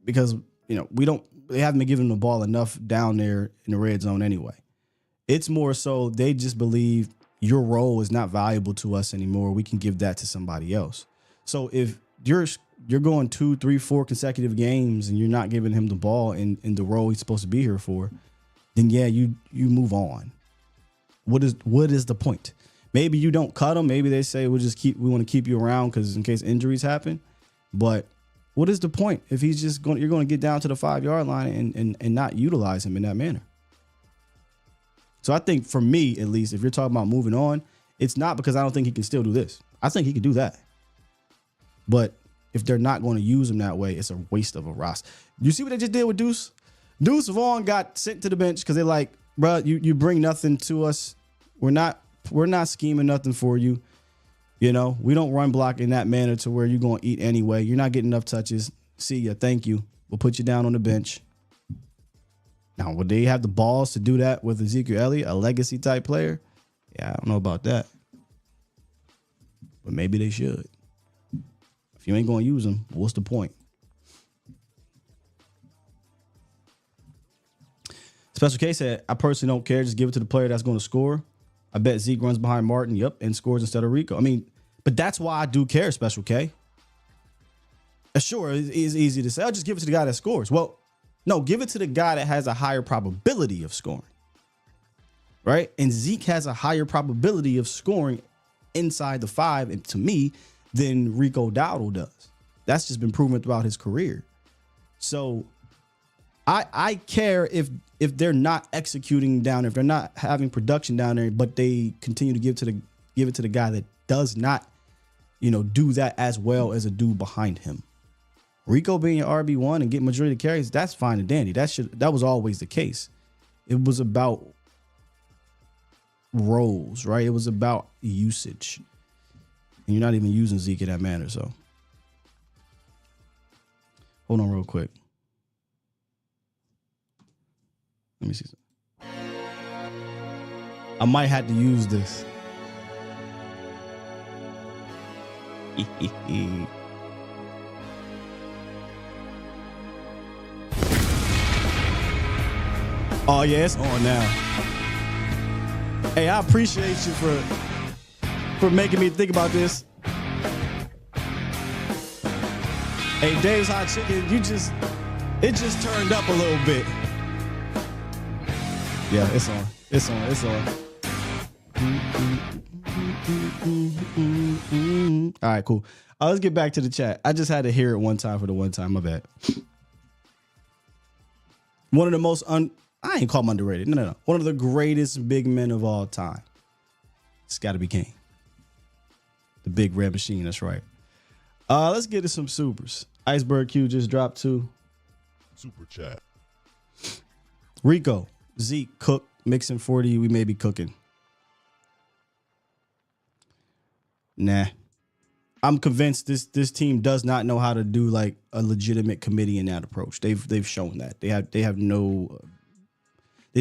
because they haven't been giving the ball enough down there in the red zone anyway. It's more so they just believe your role is not valuable to us anymore. We can give that to somebody else. So if you're going 2, 3, 4 consecutive games and you're not giving him the ball in the role he's supposed to be here for, then yeah, you move on. What is the point? Maybe you don't cut him. Maybe they say we want to keep you around because in case injuries happen. But what is the point if he's just you're going to get down to the 5-yard line and not utilize him in that manner? So I think for me, at least, if you're talking about moving on, it's not because I don't think he can still do this. I think he can do that. But if they're not going to use him that way, it's a waste of a roster. You see what they just did with Deuce? Deuce Vaughn got sent to the bench because they're like, bro, you bring nothing to us. We're not scheming nothing for you. We don't run block in that manner to where you're going to eat anyway. You're not getting enough touches. See ya. Thank you. We'll put you down on the bench. Now, would they have the balls to do that with Ezekiel Elliott, a legacy type player? Yeah, I don't know about that. But maybe they should. If you ain't going to use them, what's the point? Special K said, I personally don't care. Just give it to the player that's going to score. I bet Zeke runs behind Martin, and scores instead of Rico. I mean, but that's why I do care, Special K. Sure, it's easy to say, I'll just give it to the guy that scores. Well, no, give it to the guy that has a higher probability of scoring. Right? And Zeke has a higher probability of scoring inside the 5, and to me, than Rico Dowdle does. That's just been proven throughout his career. So I care if they're not executing down there, if they're not having production down there, but they continue to give it to the guy that does not, do that as well as a dude behind him. Rico being your RB1 and getting majority of carries, that's fine and dandy. That was always the case. It was about roles, right? It was about usage. And you're not even using Zeke in that manner, so. Hold on real quick. Let me see. I might have to use this. Oh, yeah, it's on now. Hey, I appreciate you for making me think about this. Hey, Dave's Hot Chicken, it just turned up a little bit. Yeah, it's on. It's on. It's on. All right, cool. Let's get back to the chat. I just had to hear it one time for the one time. My bad. One of the most I ain't call him underrated. No. One of the greatest big men of all time. It's got to be King. The big red machine. That's right. Let's get to some supers. Iceberg Q just dropped 2. Super chat. Rico, Zeke, Cook, mixing 40. We may be cooking. Nah. I'm convinced this team does not know how to do like a legitimate committee in that approach. They've shown that. They don't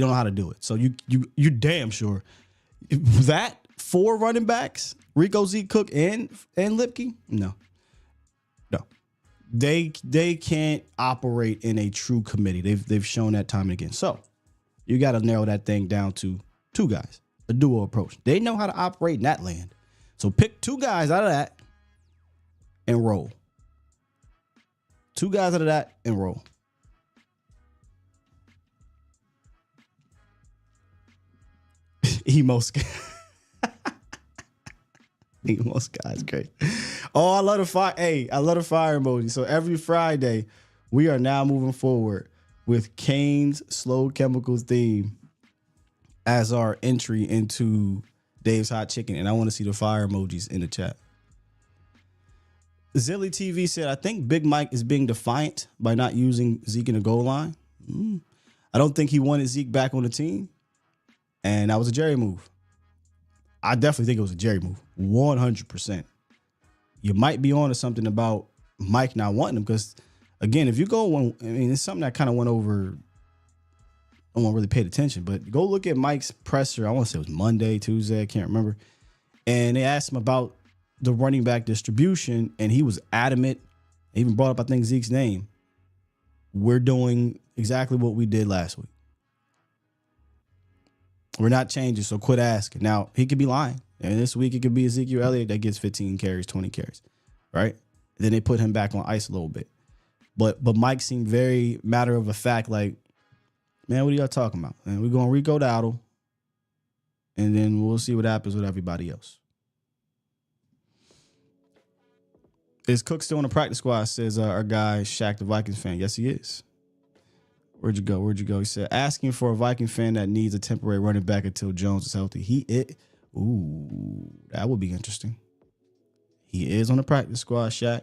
know how to do it. So you damn sure that 4 running backs, Rico, Zeke, Cook, and Lipke? No. They can't operate in a true committee. They've shown that time and again. So you got to narrow that thing down to 2 guys, a duo approach. They know how to operate in that land. So pick 2 guys out of that and roll. 2 guys out of that and roll. Emo Sky. Emo Sky's great. Oh, I love the fire. Hey, I love the fire emoji. So every Friday, we are now moving forward with Kane's Slow Chemicals theme as our entry into Dave's Hot Chicken, and I want to see the fire emojis in the chat. Zilly TV said, I think Big Mike is being defiant by not using Zeke in the goal line. I don't think he wanted Zeke back on the team, and that was a Jerry move. I definitely think it was a Jerry move, 100%. You might be on to something about Mike not wanting him because, again, if you go, it's something that kind of went over. I don't really paid attention, but go look at Mike's presser. I want to say it was Monday, Tuesday, I can't remember. And they asked him about the running back distribution, and he was adamant. He even brought up, I think, Zeke's name. We're doing exactly what we did last week. We're not changing, so quit asking. Now, he could be lying. And this week, it could be Ezekiel Elliott that gets 15 carries, 20 carries, right? Then they put him back on ice a little bit. But Mike seemed very matter of a fact, like, man, what are y'all talking about? And we're going to Rico Dowdle, and then we'll see what happens with everybody else. Is Cook still on the practice squad, says our guy Shaq, the Vikings fan. Yes, he is. Where'd you go? He said, asking for a Viking fan that needs a temporary running back until Jones is healthy. Ooh, that would be interesting. He is on the practice squad, Shaq.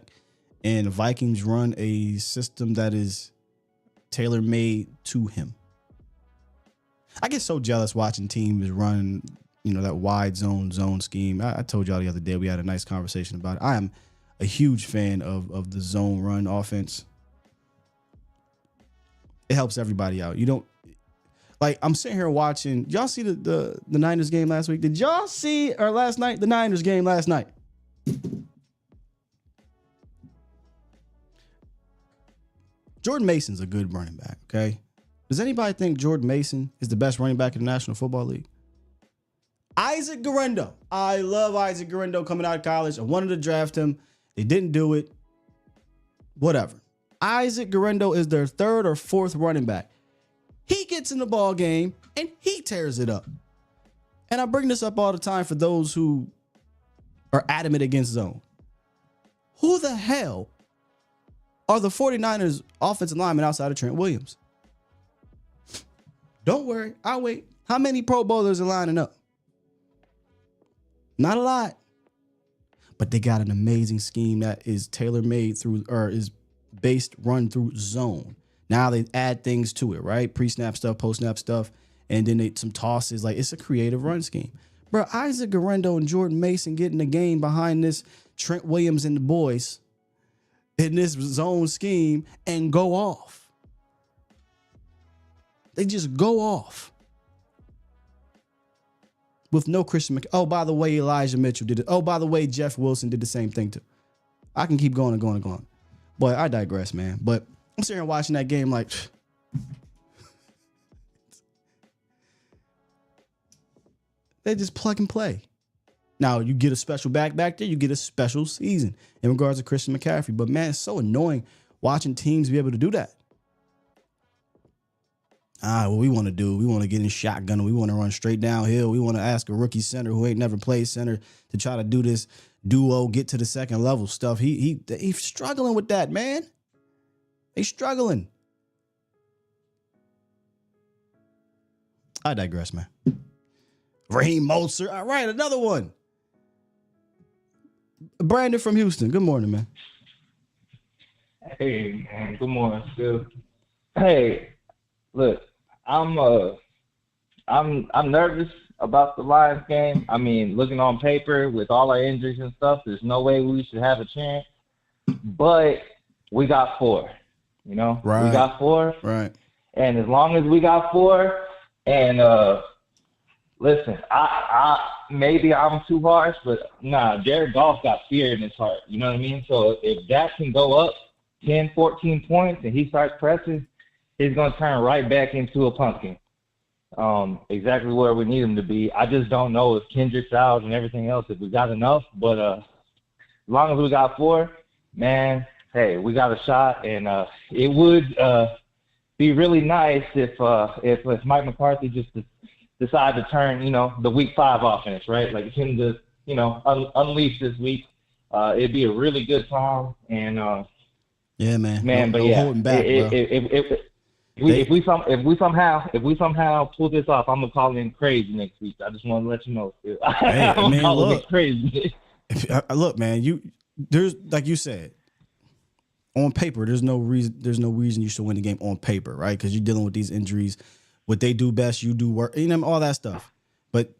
And the Vikings run a system that is tailor-made to him. I get so jealous watching teams run, that wide zone scheme. I told y'all the other day, we had a nice conversation about it. I am a huge fan of the zone run offense. It helps everybody out. You don't, like, I'm sitting here watching. Y'all see the Niners game last week? Did y'all see, or last night, the Niners game last night? Jordan Mason's a good running back, okay? Does anybody think Jordan Mason is the best running back in the National Football League? Isaac Guerendo. I love Isaac Guerendo coming out of college. I wanted to draft him. They didn't do it. Whatever. Isaac Guerendo is their third or fourth running back. He gets in the ball game and he tears it up. And I bring this up all the time for those who are adamant against zone. Who the hell are the 49ers offensive linemen outside of Trent Williams? Don't worry, I'll wait. How many Pro Bowlers are lining up? Not a lot. But they got an amazing scheme that is tailor-made through, or is run through zone. Now they add things to it, right? Pre-snap stuff, post-snap stuff, and then some tosses. Like, it's a creative run scheme. Bro, Isaac Guerendo and Jordan Mason getting the game behind this Trent Williams and the boys in this zone scheme and go off. They just go off. With no Christian Oh, by the way, Elijah Mitchell did it. Oh, by the way, Jeff Wilson did the same thing too. I can keep going and going and going. But I digress, man. But I'm sitting here watching that game like, they just plug and play. Now, you get a special back there, you get a special season in regards to Christian McCaffrey. But, man, it's so annoying watching teams be able to do that. What we want to do, we want to get in shotgun. We want to run straight downhill. We want to ask a rookie center who ain't never played center to try to do this duo, get to the second level stuff. He's struggling with that, man. He's struggling. I digress, man. Raheem Mostert. All right, another one. Brandon from Houston. Good morning, man. Hey, man. Good morning, Phil. Hey, look, I'm nervous about the Lions game. I mean, looking on paper with all our injuries and stuff, there's no way we should have a chance. But we got 4, Right. We got 4. Right. And as long as we got 4, and listen, I maybe I'm too harsh, but nah, Jared Goff got fear in his heart. You know what I mean? So if that can go up 10, 14 points and he starts pressing, he's going to turn right back into a pumpkin. Exactly where we need him to be. I just don't know if Kendrick's out and everything else, if we got enough. But as long as we got 4, man, hey, we got a shot. And it would be really nice if Mike McCarthy just decide to turn, the Week 5 offense, right? Like him to, unleash this week. It'd be a really good time. And yeah, man. Man, no but yeah, holding back, If we somehow pull this off, I'm gonna call in crazy next week. I just want to let you know. Hey, I mean, look, crazy. Look, man, there's like you said, on paper, there's no reason you should win the game on paper, right? Because you're dealing with these injuries. What they do best, you do work, all that stuff. But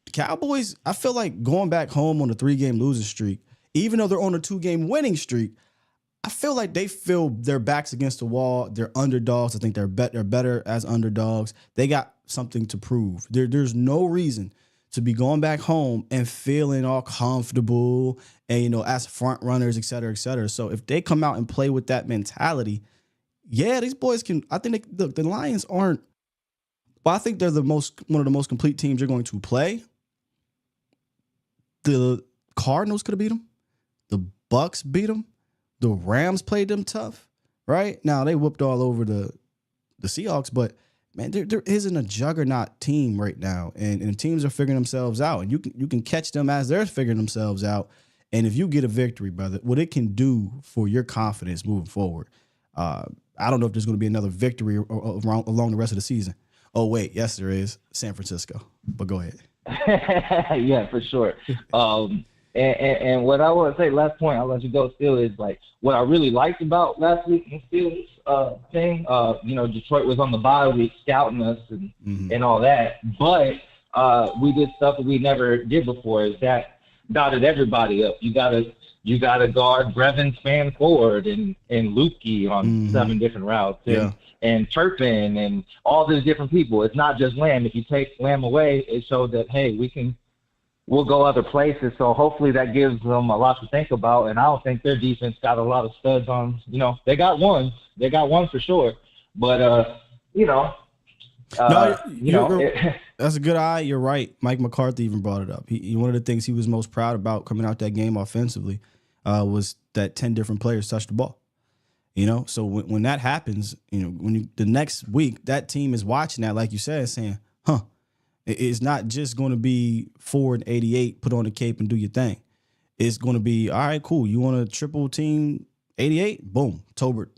the Cowboys, I feel like going back home on a 3-game losing streak, even though they're on a 2-game winning streak, I feel like they feel their backs against the wall. They're underdogs. I think they're better as underdogs. They got something to prove. There's no reason to be going back home and feeling all comfortable and, as front runners, et cetera, et cetera. So if they come out and play with that mentality, yeah, these boys can. I think the Lions aren't. Well, I think they're one of the most complete teams you're going to play. The Cardinals could have beat them. The Bucks beat them. The Rams played them tough, right? Now, they whooped all over the Seahawks, but, man, there isn't a juggernaut team right now, and the teams are figuring themselves out, and you can catch them as they're figuring themselves out, and if you get a victory, brother, what it can do for your confidence moving forward, I don't know if there's going to be another victory along the rest of the season. Oh, wait, yes, there is. San Francisco, but go ahead. Yeah, for sure. And what I want to say, last point, I'll let you go still, is like what I really liked about last week in Steelers thing. Detroit was on the bye week scouting us and all that, but we did stuff that we never did before. Is that dotted everybody up? You gotta guard Brevin Span forward and Lukey on 7 different routes and Turpin and all these different people. It's not just Lamb. If you take Lamb away, it showed that hey, we'll go other places. So hopefully that gives them a lot to think about. And I don't think their defense got a lot of studs on. They got one for sure. But that's a good eye. You're right. Mike McCarthy even brought it up. One of the things he was most proud about coming out that game offensively was that 10 different players touched the ball. So when that happens, the next week that team is watching that, like you said, saying, "Huh." It's not just going to be 4 and 88, put on the cape and do your thing. It's going to be, all right, cool. You want a triple team 88? Boom. Tolbert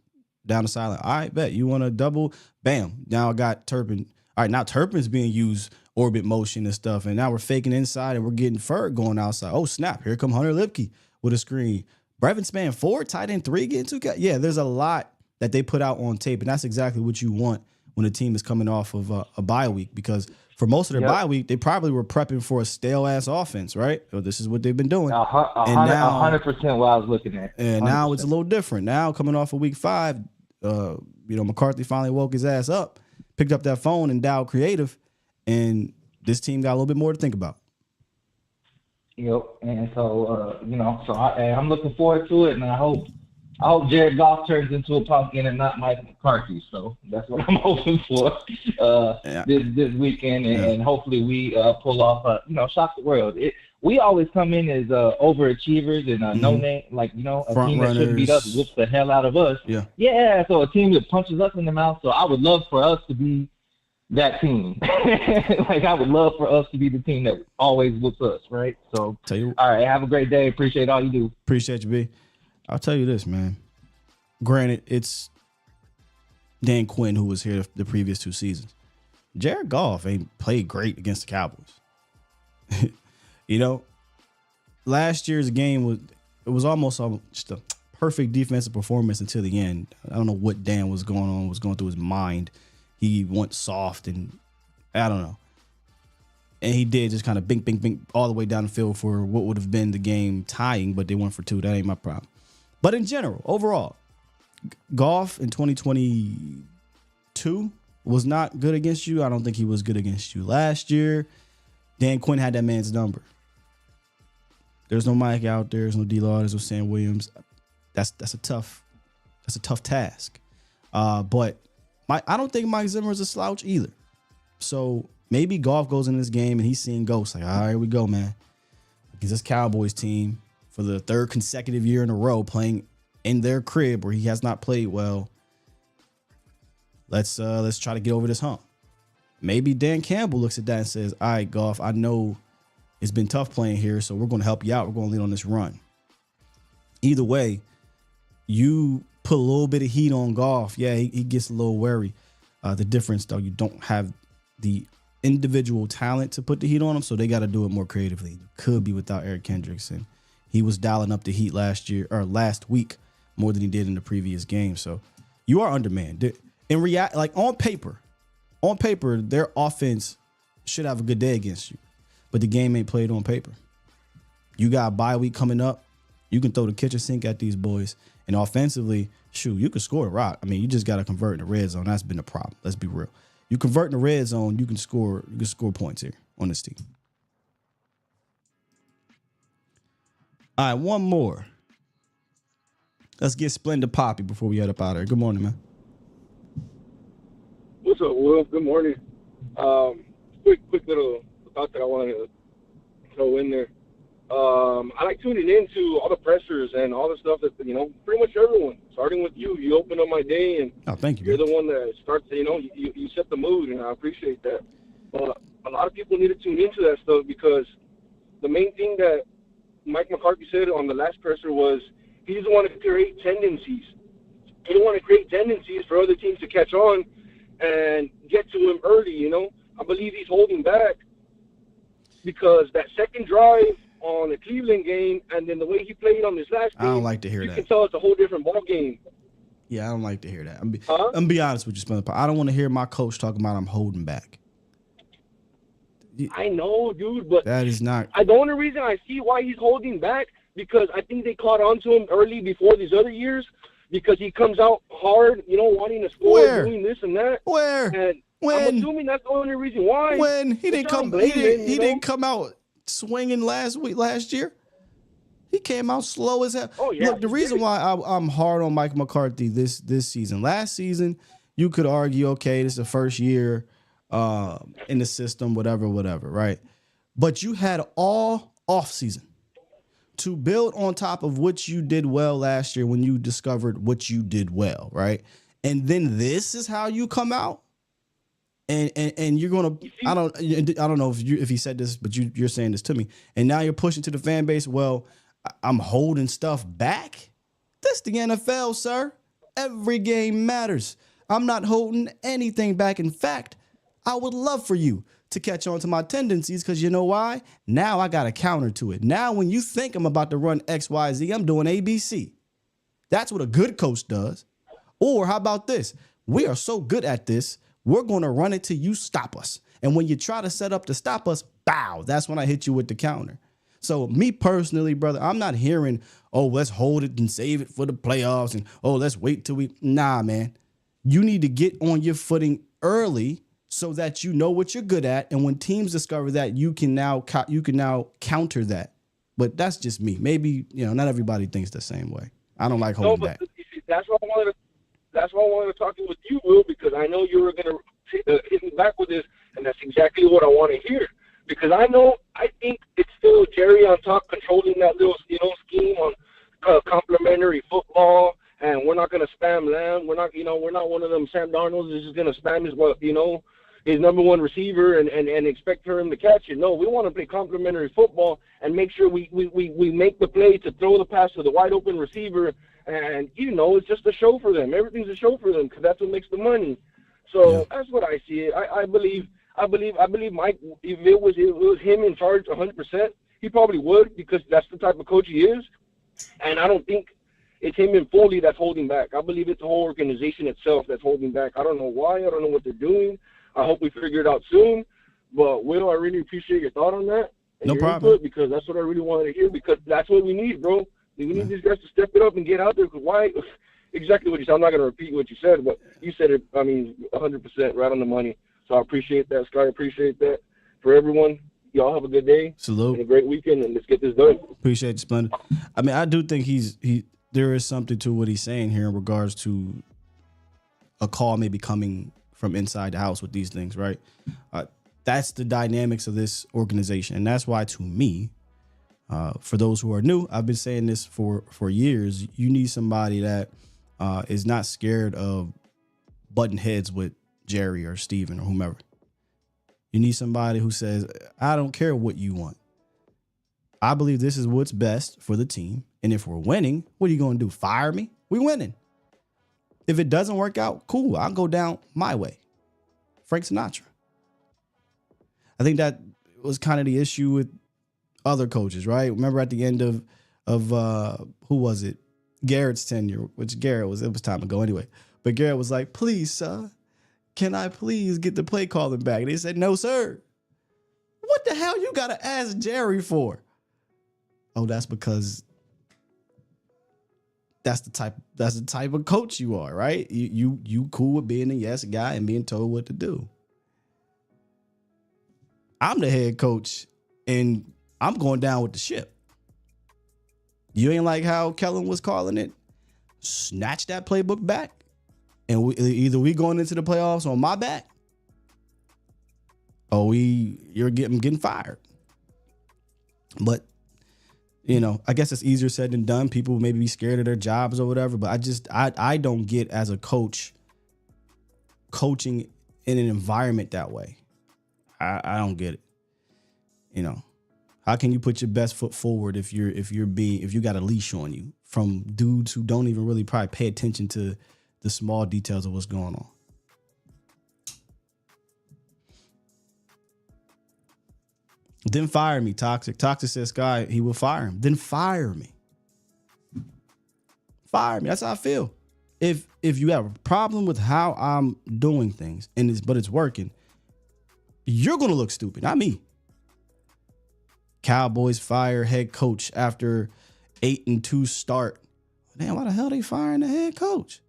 down the sideline. All right, bet. You want a double? Bam. Now I got Turpin. All right, now Turpin's being used orbit motion and stuff, and now we're faking inside and we're getting Ferg going outside. Oh, snap. Here come Hunter Lipke with a screen. Brevin Span 4, tight end 3, getting 2. Yeah, there's a lot that they put out on tape, and that's exactly what you want when a team is coming off of a bye week, because for most of their bye week, they probably were prepping for a stale-ass offense, right? So this is what they've been doing. 100% what I was looking at. And 100%. Now it's a little different. Now, coming off of week 5, McCarthy finally woke his ass up, picked up that phone and dialed creative, and this team got a little bit more to think about. Yep, and so, I'm looking forward to it, and I hope Jared Goff turns into a pumpkin and not Mike McCarthy. So that's what I'm hoping for this weekend, and hopefully we pull off, shock the world. We always come in as overachievers and no name, a front team runners. That shouldn't beat us whoops the hell out of us. Yeah. So a team that punches us in the mouth. So I would love for us to be that team. I would love for us to be the team that always whoops us, right? So, all right, have a great day. Appreciate all you do. Appreciate you, B. I'll tell you this, man. Granted, it's Dan Quinn who was here the previous 2 seasons. Jared Goff ain't played great against the Cowboys. Last year's game was almost just a perfect defensive performance until the end. I don't know what Dan was going through his mind. He went soft, and I don't know. And he did just kind of bink, bink, bink all the way down the field for what would have been the game tying, but they went for 2. That ain't my problem. But in general, overall, Goff in 2022 was not good against you. I don't think he was good against you last year. Dan Quinn had that man's number. There's no Mike out there. There's no D-Law. There's no Sam Williams. That's a tough task. But I don't think Mike Zimmer is a slouch either. So maybe Goff goes in this game and he's seeing ghosts. Like, all right, here we go, man. Against this Cowboys team for the 3rd consecutive year in a row playing in their crib where he has not played well. Let's try to get over this hump. Maybe Dan Campbell looks at that and says, all right, Goff, I know it's been tough playing here, so we're going to help you out. We're going to lead on this run. Either way, you put a little bit of heat on Goff. Yeah, he gets a little wary. The difference, though, you don't have the individual talent to put the heat on them, so they got to do it more creatively. Could be without Eric Kendricks, and he was dialing up the heat last week more than he did in the previous game. So you are undermanned. On paper, their offense should have a good day against you, but the game ain't played on paper. You got a bye week coming up. You can throw the kitchen sink at these boys, and offensively, shoot, you can score a rock. I mean, you just got to convert in the red zone. That's been the problem. Let's be real. You convert in the red zone, you can score points here on this team. All right, one more. Let's get Splendid Poppy before we head up out of here. Good morning, man. What's up, Will? Good morning. Quick little thought that I wanted to throw in there. I like tuning into all the pressers and all the stuff that, pretty much everyone, starting with you. You open up my day, and thank you. You're the one that starts, you set the mood, and I appreciate that. But a lot of people need to tune into that stuff because the main thing that Mike McCarthy said on the last presser was he doesn't want to create tendencies. He don't want to create tendencies for other teams to catch on and get to him early, I believe he's holding back because that second drive on the Cleveland game and then the way he played on this last game, I don't like to hear that. You can tell it's a whole different ball game. Yeah, I don't like to hear that. I'm gonna be honest with you, Splendid Poppy. I don't want to hear my coach talking about I'm holding back. I know, dude, but that is not. The only reason I see why he's holding back because I think they caught on to him early before these other years because he comes out hard, wanting to score, doing this and that. And I'm assuming that's the only reason why. When he didn't come out swinging last year. He came out slow as hell. Oh, yeah. Look, the reason why I'm hard on Mike McCarthy this season. Last season, you could argue, okay, this is the first year in the system, whatever, right? But you had all offseason to build on top of what you did well last year when you discovered what you did well, right? And then this is how you come out. And you're gonna I don't know if he said this, but you're saying this to me, and now you're pushing to the fan base. Well, I'm holding stuff back. That's the NFL, sir. Every game matters. I'm not holding anything back. In fact, I would love for you to catch on to my tendencies because you know why? Now I got a counter to it. Now when you think I'm about to run X, Y, Z, I'm doing ABC. That's what a good coach does. Or how about this? We are so good at this. We're going to run it till you stop us. And when you try to set up to stop us, bow, that's when I hit you with the counter. So me personally, brother, I'm not hearing, oh, let's hold it and save it for the playoffs. And, oh, let's wait till nah, man. You need to get on your footing early so that you know what you're good at. And when teams discover that, you can now counter that. But that's just me. Maybe, not everybody thinks the same way. I don't like holding back. That's what I wanted to talk to with you, Will, because I know you were going to hit me back with this, and that's exactly what I want to hear. Because I think it's still Jerry on top controlling that little, scheme on complimentary football, and we're not going to spam Lamb. We're not one of them Sam Darnolds that's just going to spam his number one receiver and expect for him to catch it. No, we want to play complimentary football and make sure we make the play to throw the pass to the wide open receiver. And, it's just a show for them. Everything's a show for them because that's what makes the money. So That's what I see. I believe Mike, if it was him in charge 100%, he probably would because that's the type of coach he is. And I don't think it's him and Foley that's holding back. I believe it's the whole organization itself that's holding back. I don't know why. I don't know what they're doing. I hope we figure it out soon. But, Will, I really appreciate your thought on that. And no your problem. Input because that's what I really wanted to hear because that's what we need, bro. We need these guys to step it up and get out there because why? Exactly what you said. I'm not going to repeat what you said, but you said it, 100% right on the money. So I appreciate that, Scott. I appreciate that. For everyone, y'all have a good day. Salute. And a great weekend, and let's get this done. Appreciate you, Splendid. I do think there is something to what he's saying here in regards to a call maybe coming from inside the house with these things, right? That's the dynamics of this organization. And that's why, to me, for those who are new, I've been saying this for years, you need somebody that is not scared of butting heads with Jerry or Steven or whomever. You need somebody who says, I don't care what you want. I believe this is what's best for the team. And if we're winning, what are you going to do? Fire me? We're winning. If it doesn't work out, cool. I'll go down my way. Frank Sinatra. I think that was kind of the issue with other coaches, right? Remember at the end of who was it? Garrett's tenure, which Garrett it was time ago anyway. But Garrett was like, please, sir, can I please get the play calling back? And they said, no, sir. What the hell you got to ask Jerry for? Oh, that's because that's the type of coach you are, right? You cool with being a yes guy and being told what to do. I'm the head coach and I'm going down with the ship. You ain't like how Kellen was calling it? Snatch that playbook back. And either we going into the playoffs on my back, or you're getting fired. But, I guess it's easier said than done. People maybe be scared of their jobs or whatever. But I don't get, as a coach, coaching in an environment that way. I don't get it. How can you put your best foot forward if you got a leash on you from dudes who don't even really probably pay attention to the small details of what's going on? Then fire me, Toxic. Toxic says, Sky, he will fire him. Then fire me. Fire me. That's how I feel. If you have a problem with how I'm doing things but it's working, you're gonna look stupid, not me. Cowboys fire head coach after 8-2 start. Damn, why the hell they firing the head coach?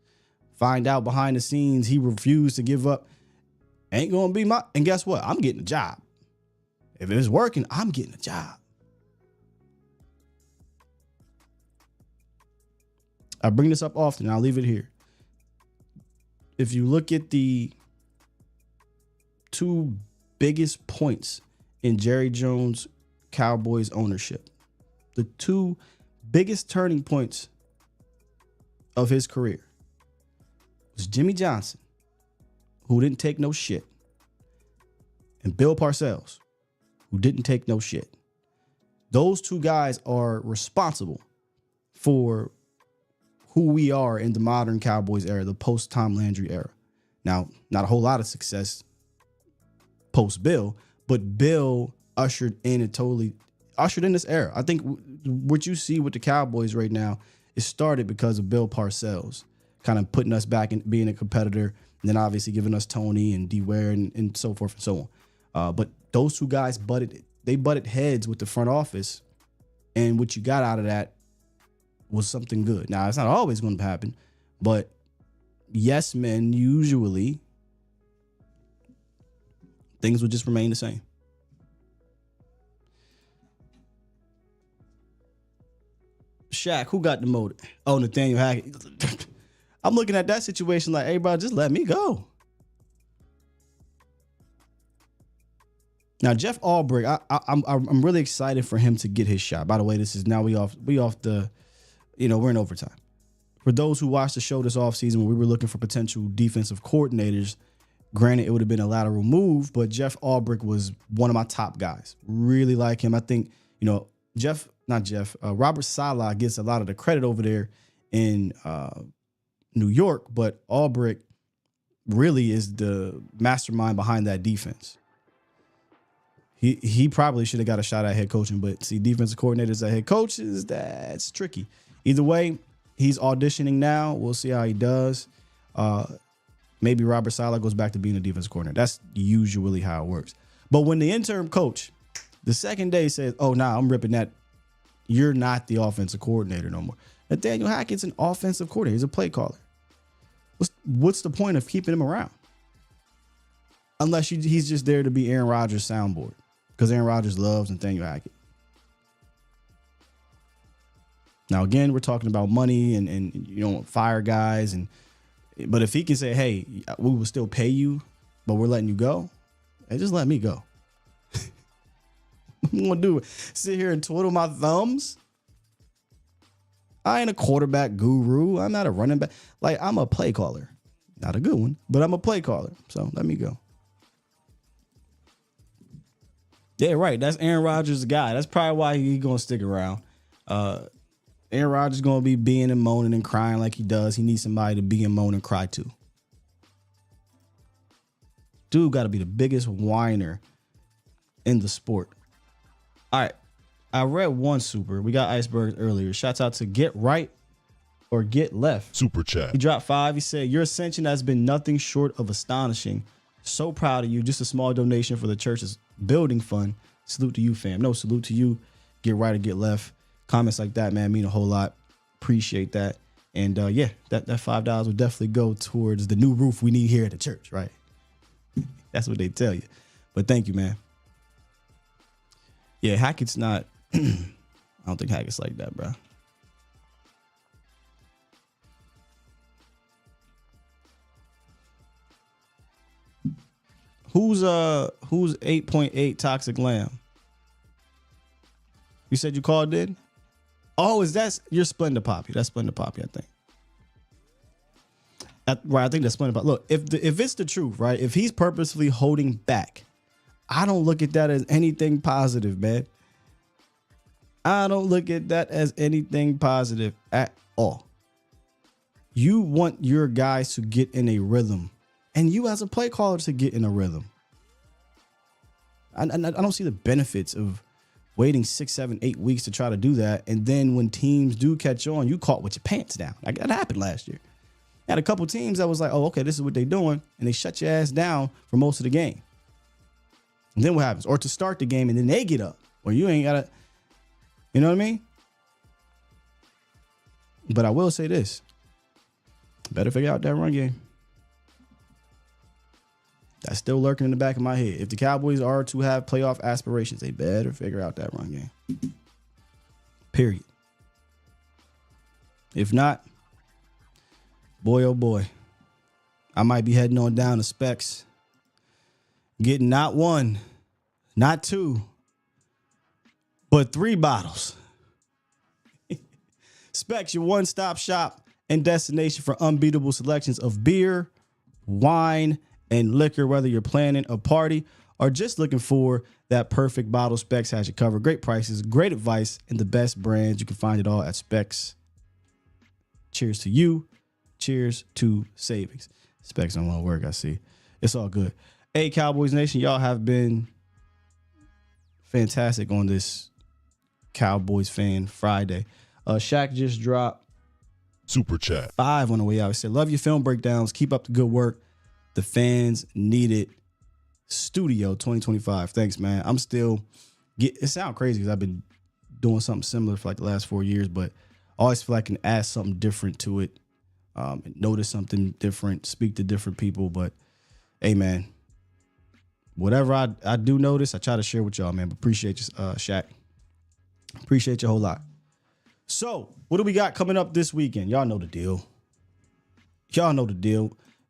Find out behind the scenes he refused to give up. Ain't gonna be and guess what? I'm getting a job. If it's working, I'm getting a job. I bring this up often. I'll leave it here. If you look at the two biggest points in Jerry Jones' Cowboys ownership, the two biggest turning points of his career was Jimmy Johnson, who didn't take no shit, and Bill Parcells, who didn't take no shit. Those two guys are responsible for who we are in the modern Cowboys era, the post-Tom Landry era. Now, not a whole lot of success post-Bill, but Bill ushered in this era. I think what you see with the Cowboys right now is started because of Bill Parcells kind of putting us back in being a competitor, and then obviously giving us Tony and D. Ware and so forth and so on. But those two guys butted heads with the front office, and what you got out of that was something good. Now, it's not always going to happen, but yes men, usually things would just remain the same. Shaq, who got demoted? Oh, Nathaniel Hackett. I'm looking at that situation like, hey, bro, just let me go. Now, Jeff Albrecht, I'm really excited for him to get his shot. By the way, this is now we off the, we're in overtime. For those who watched the show this offseason when we were looking for potential defensive coordinators, granted, it would have been a lateral move, but Jeff Albrecht was one of my top guys. Really like him. I think, Robert Saleh gets a lot of the credit over there in New York, but Albrecht really is the mastermind behind that defense. He probably should have got a shot at head coaching, but see, defensive coordinators at head coaches, that's tricky. Either way, he's auditioning now. We'll see how he does. Maybe Robert Saleh goes back to being a defensive coordinator. That's usually how it works. But when the interim coach, the second day says, oh, I'm ripping that. You're not the offensive coordinator no more. Nathaniel Hackett's an offensive coordinator. He's a play caller. What's the point of keeping him around? Unless he's just there to be Aaron Rodgers' soundboard, because Aaron Rodgers loves Nathaniel Hackett. Now, again, we're talking about money and fire guys. But if he can say, hey, we will still pay you, but we're letting you go, hey, just let me go. I'm going to do it. Sit here and twiddle my thumbs. I ain't a quarterback guru. I'm not a running back. Like, I'm a play caller. Not a good one, but I'm a play caller. So let me go. Yeah, right. That's Aaron Rodgers' guy. That's probably why he's going to stick around. Aaron Rodgers is going to be being and moaning and crying like he does. He needs somebody to be and moan and cry to. Dude got to be the biggest whiner in the sport. All right. I read one super. We got icebergs earlier. Shouts out to Get Right or Get Left. Super chat. He dropped 5. He said, your ascension has been nothing short of astonishing. So proud of you. Just a small donation for the church's building fund. Salute to you, fam. No, salute to you. Get Right or Get Left. Comments like that, man, mean a whole lot. Appreciate that. And yeah, that $5 will definitely go towards the new roof we need here at the church, right? That's what they tell you. But thank you, man. Yeah, Hackett's not. I don't think Hackett's like that, bro. Who's 8.8 Toxic Lamb? You said you called in? Oh, is that your Splendor Poppy? That's Splendor Poppy, I think. Right, I think that's Splendor Poppy. Look, if it's the truth, right? If he's purposefully holding back, I don't look at that as anything positive, man. I don't look at that as anything positive at all. You want your guys to get in a rhythm, and you as a play caller to get in a rhythm. I don't see the benefits of waiting 6, 7, 8 weeks to try to do that. And then when teams do catch on, you caught with your pants down. Like that happened last year. I had a couple teams that was like, oh, okay, this is what they're doing. And they shut your ass down for most of the game. And then what happens? Or to start the game and then they get up. Or you ain't got to, you know what I mean? But I will say this. Better figure out that run game. That's still lurking in the back of my head. If the Cowboys are to have playoff aspirations, they better figure out that run game. Period. If not, boy, oh boy, I might be heading on down to Specs, getting not 1, not 2, but 3 bottles. Specs, your one-stop shop and destination for unbeatable selections of beer, wine, and liquor, whether you're planning a party or just looking for that perfect bottle. Specs has you covered. Great prices, great advice, and the best brands. You can find it all at Specs. Cheers to you. Cheers to savings. Specs don't want to work, I see. It's all good. Hey, Cowboys Nation, y'all have been fantastic on this Cowboys Fan Friday. Shaq just dropped Super chat. 5 on the way out. He said, love your film breakdowns. Keep up the good work. The fans need it. Studio 2025. Thanks, man. I'm still it sounds crazy because I've been doing something similar for like the last 4 years, but I always feel like I can add something different to it, notice something different, speak to different people. But hey, man, whatever I do notice, I try to share with y'all, man. But appreciate you, Shaq. Appreciate you a whole lot. So what do we got coming up this weekend? Y'all know the deal.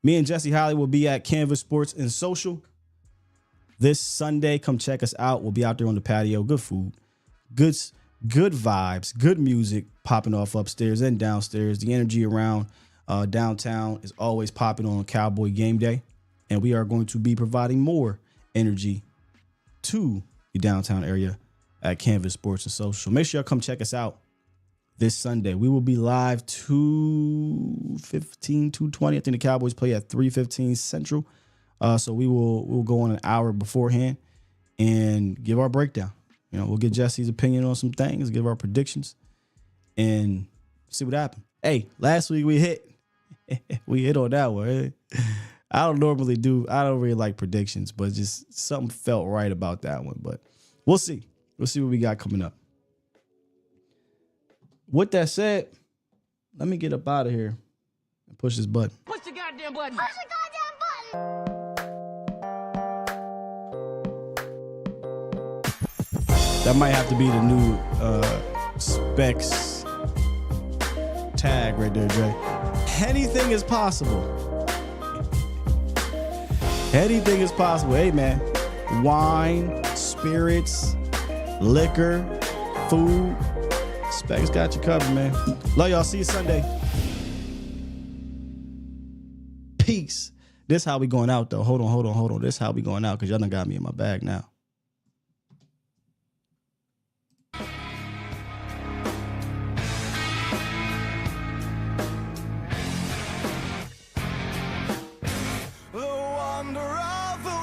Me and Jesse Holly will be at Canvas Sports and Social this Sunday. Come check us out. We'll be out there on the patio. Good food, good vibes, good music popping off upstairs and downstairs. The energy around downtown is always popping on Cowboy game day. And we are going to be providing more energy to the downtown area at Canvas Sports and Social. Make sure y'all come check us out this Sunday. We will be live 2:15, 2:20. I think the Cowboys play at 3:15 Central. So we'll go on an hour beforehand and give our breakdown. You know, we'll get Jesse's opinion on some things, give our predictions, and see what happened. Hey, last week we hit on that one. I don't really like predictions, but just something felt right about that one. But we'll see. We'll see what we got coming up. With that said, let me get up out of here and push this button. Push the goddamn button. Push the goddamn button. That might have to be the new Specs tag right there, Jay. Anything is possible. Anything is possible. Hey, man. Wine, spirits, liquor, food. Specs got you covered, man. Love y'all. See you Sunday. Peace. This how we going out, though. Hold on. This how we going out because y'all done got me in my bag now. The wonder of the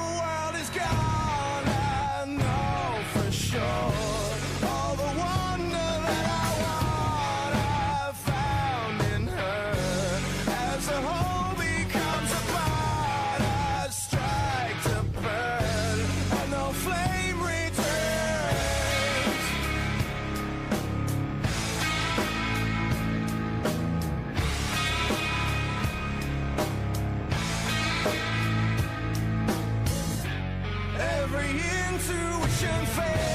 tuition fair.